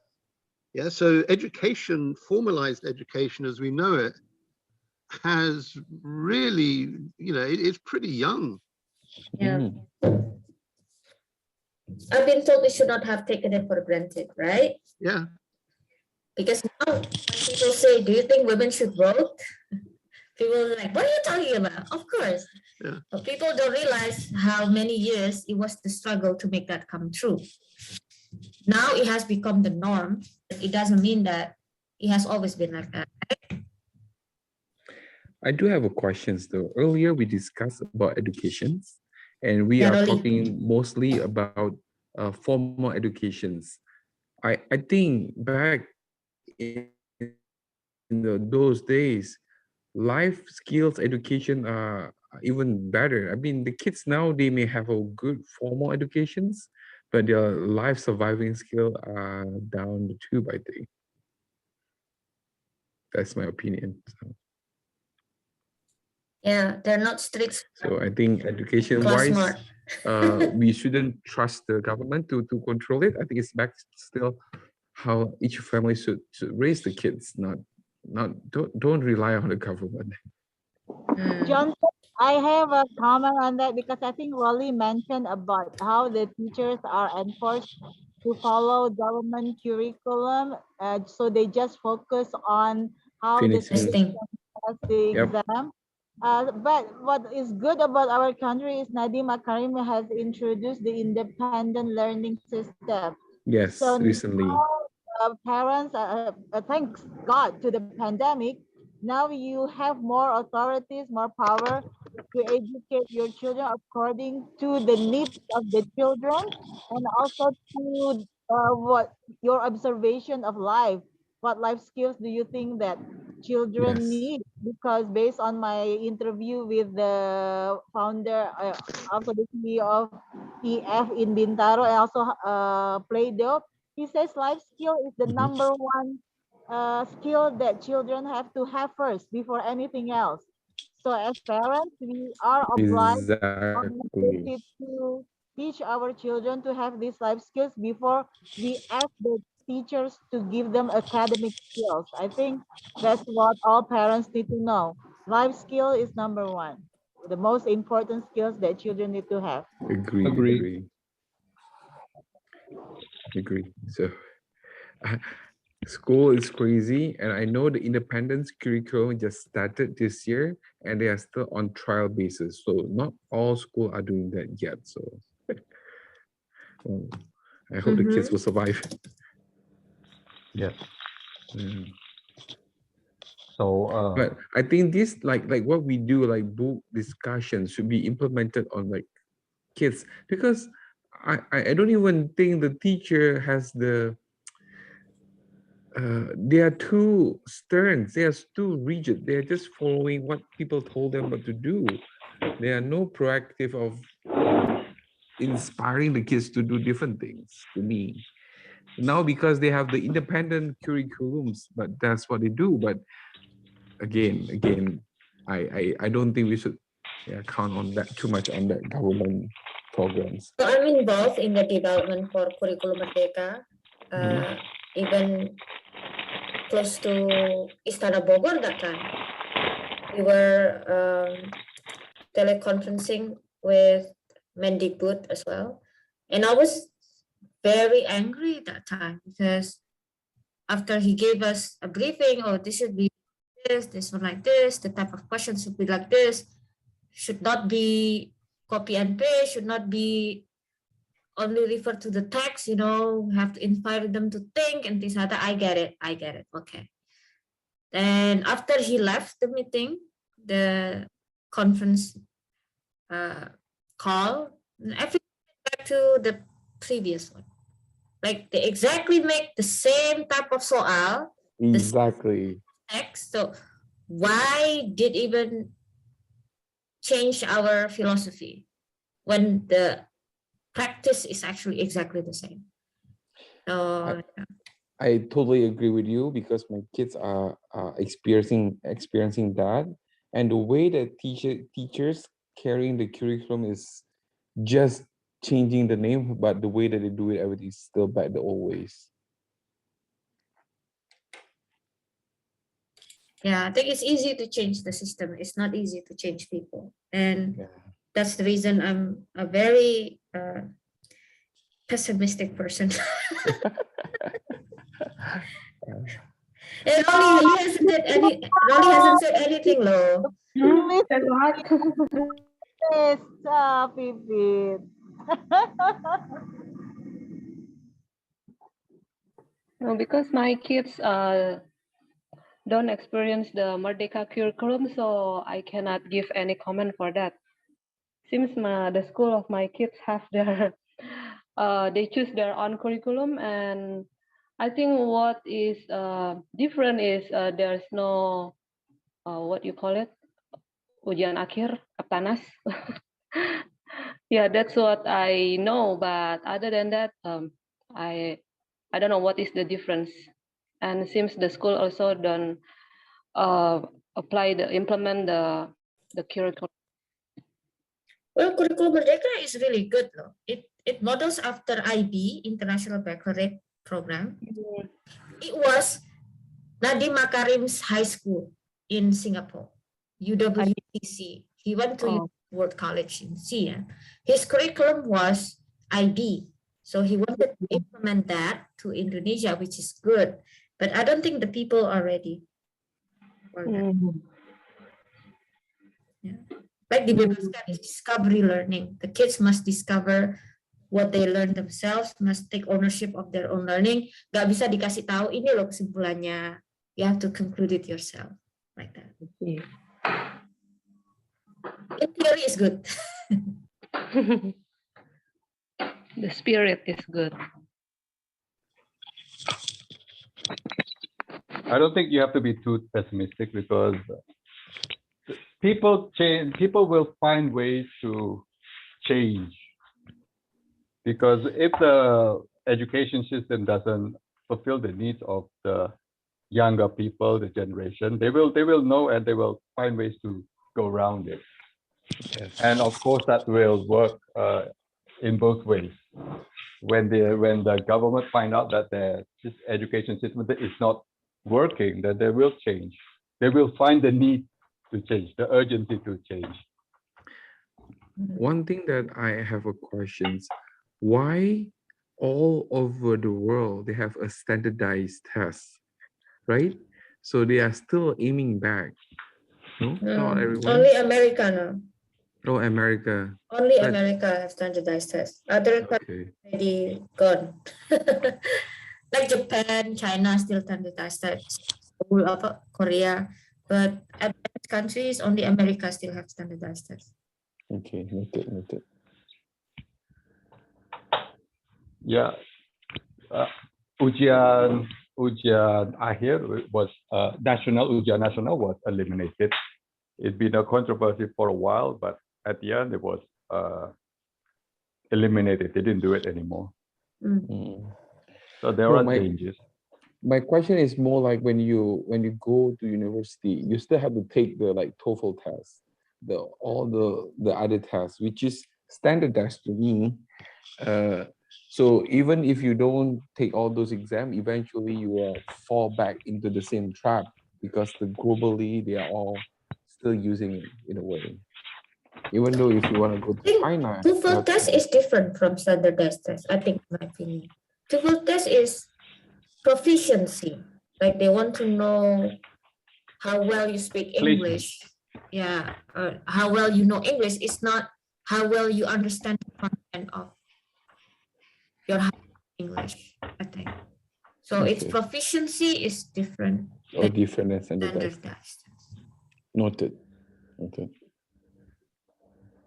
Yeah, so education, formalized education as we know it, has really, it's pretty young. Yeah. I've been told we should not have taken it for granted, right? Yeah. Because now when people say, do you think women should vote? People are like, what are you talking about? Of course. Yeah. But people don't realize how many years it was the struggle to make that come true. Now it has become the norm. It doesn't mean that it has always been like that. I do have a questions though. Earlier we discussed about educations, and we are talking mostly about formal educations. I think back in those days, life skills education are even better. I mean, the kids now, they may have a good formal educations, but their life surviving skill are down the tube, I think. That's my opinion. Yeah, they're not strict. So I think education wise, we shouldn't trust the government to control it. I think it's back still how each family should raise the kids, don't rely on the government. Johnson, I have a comment on that because I think Rolly mentioned about how the teachers are enforced to follow government curriculum. So they just focus on how the students pass the exam. But what is good about our country is Nadiem Makarim has introduced the independent learning system. Yes, So recently. now, parents, thanks God to the pandemic, now you have more authorities, more power to educate your children according to the needs of the children and also to what your observation of life. What life skills do you think that children need? Because based on my interview with the founder, also the CEO of EF in Bintaro, and also Play-Doh, he says life skill is the number one skill that children have to have first before anything else. So as parents, we are obliged Exactly. to teach our children to have these life skills before we ask the teachers to give them academic skills. I think that's what all parents need to know. Life skill is number one. The most important skills that children need to have. Agree. So school is crazy, and I know the independence curriculum just started this year, and they are still on trial basis. So not all schools are doing that yet. So well, I hope the kids will survive. Yes. So, but I think this like what we do, like book discussions, should be implemented on like kids, because I don't even think the teacher has the they are too stern, they are too rigid, they are just following what people told them what to do. There are no proactive of inspiring the kids to do different things. To me, now because they have the independent curriculums, but that's what they do. But again, I don't think we should count on that too much on that government programs. So I'm involved in the development for Kurikulum Merdeka, even close to Istana Bogor that time. We were teleconferencing with Mendikbud as well. And I was very angry that time because after he gave us a briefing, oh, this should be this one like this, the type of questions should be like this, should not be copy and paste, should not be only refer to the text, you know, have to inspire them to think and things like that. I get it. Okay. Then after he left the meeting, the conference call, everything back to the previous one. Like they exactly make the same type of soal, Exactly. text. So why did even change our philosophy when the practice is actually exactly the same? So I totally agree with you because my kids are experiencing that, and the way that teachers carrying the curriculum is just changing the name, but the way that they do it, everything is still back the old ways. yeah, I think it's easy to change the system. It's not easy to change people, and that's the reason I'm a very pessimistic person. And Rolly hasn't said anything, low. Yes, Pipit. No, because my kids don't experience the Merdeka curriculum, so I cannot give any comment for that. Seems the school of my kids have their, they choose their own curriculum, and I think what is different is there's no, what you call it, ujian akhir, kaptanas. Yeah, that's what I know. But other than that, I don't know what is the difference. And it seems the school also don't implement the curriculum. Well, Kurikulum Merdeka is really good, though. It models after IB, International Baccalaureate Program. It was Nadiem Makarim's high school in Singapore, UWCC. He went to World College in CN. His curriculum was IB. So he wanted to implement that to Indonesia, which is good. But I don't think the people are ready for that. Yeah. Like dibebaskan is discovery learning. The kids must discover what they learn themselves, must take ownership of their own learning. Gak bisa dikasih tahu ini loh kesimpulannya. You have to conclude it yourself, like that. In theory is good. The spirit is good. I don't think you have to be too pessimistic because people change. People will find ways to change. Because if the education system doesn't fulfill the needs of the younger people, the generation, they will know and they will find ways to go around it. Yes. And of course, that will work in both ways. When the government find out that this education system is not working, then they will change. They will find the need to change, the urgency to change. One thing that I have a question: why all over the world they have a standardized test, right? So they are still aiming back. No, not everyone. Only America, no. Oh, America. Only America have standardized tests. Other countries already gone. Like Japan, China still standardized tests. Korea, but advanced countries, only America still have standardized tests. Okay, noted. Yeah, ujian akhir was ujian nasional was eliminated. It's been a controversy for a while, but at the end it was eliminated. They didn't do it anymore. Mm. So there No, are my changes. my question is more like when you go to university, you still have to take the like TOEFL test, all the other tests, which is standardized to me. So even if you don't take all those exams, eventually you will fall back into the same trap because globally they are all still using it in a way. Even though if you want to go I to think China, TOEFL test is different from standardized test, I think, in my opinion. TOEFL test is proficiency. Like they want to know how well you speak English. Yeah, or how well you know English. It's not how well you understand the content of your English, I think. So its Okay. proficiency is different or than different than standardized. standardized. Noted. Okay.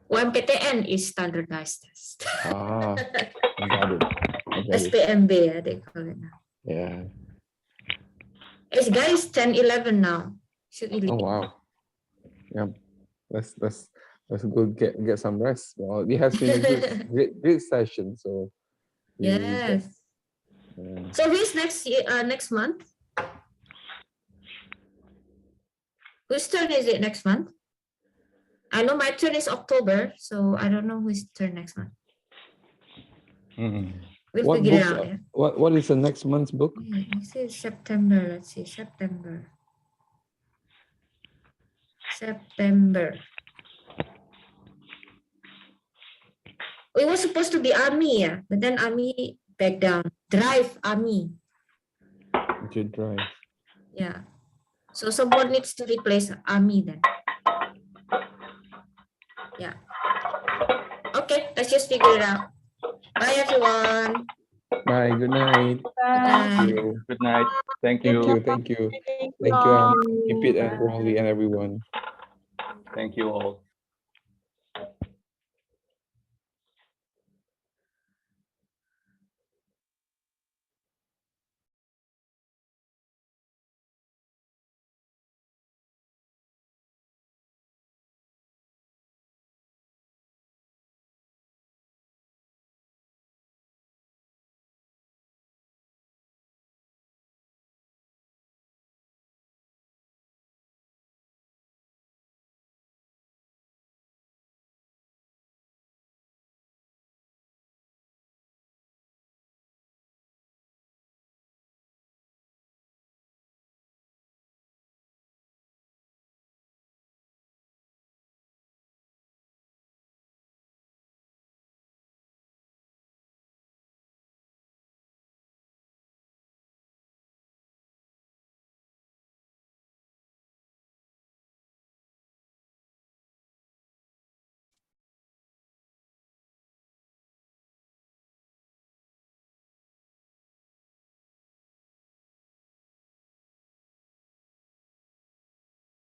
UMPTN is standardized test. Ah, I got it. I got it. SPMB, they call it now. Yeah. It's guys 10, 11 now. Should Oh wow. Yeah. Let's go get some rest. Well, it has been a great session. So Yes. yeah. So who's next year? Next month? Whose turn is it next month? I know my turn is October, so I don't know whose turn next month. We'll What figure it books? out. Yeah. What is the next month's book? Next is September. Let's see, September. We were supposed to be Army, yeah, but then Army back down. Drive Army. Okay, Drive. Yeah. So someone needs to replace Army then. Yeah. Okay, let's just figure it out. Bye everyone. Bye. Good night. Bye. Good night. Thank Thank you. you. Thank you. Thank Thank you, all. Keep it and Rolly and everyone. Thank you all.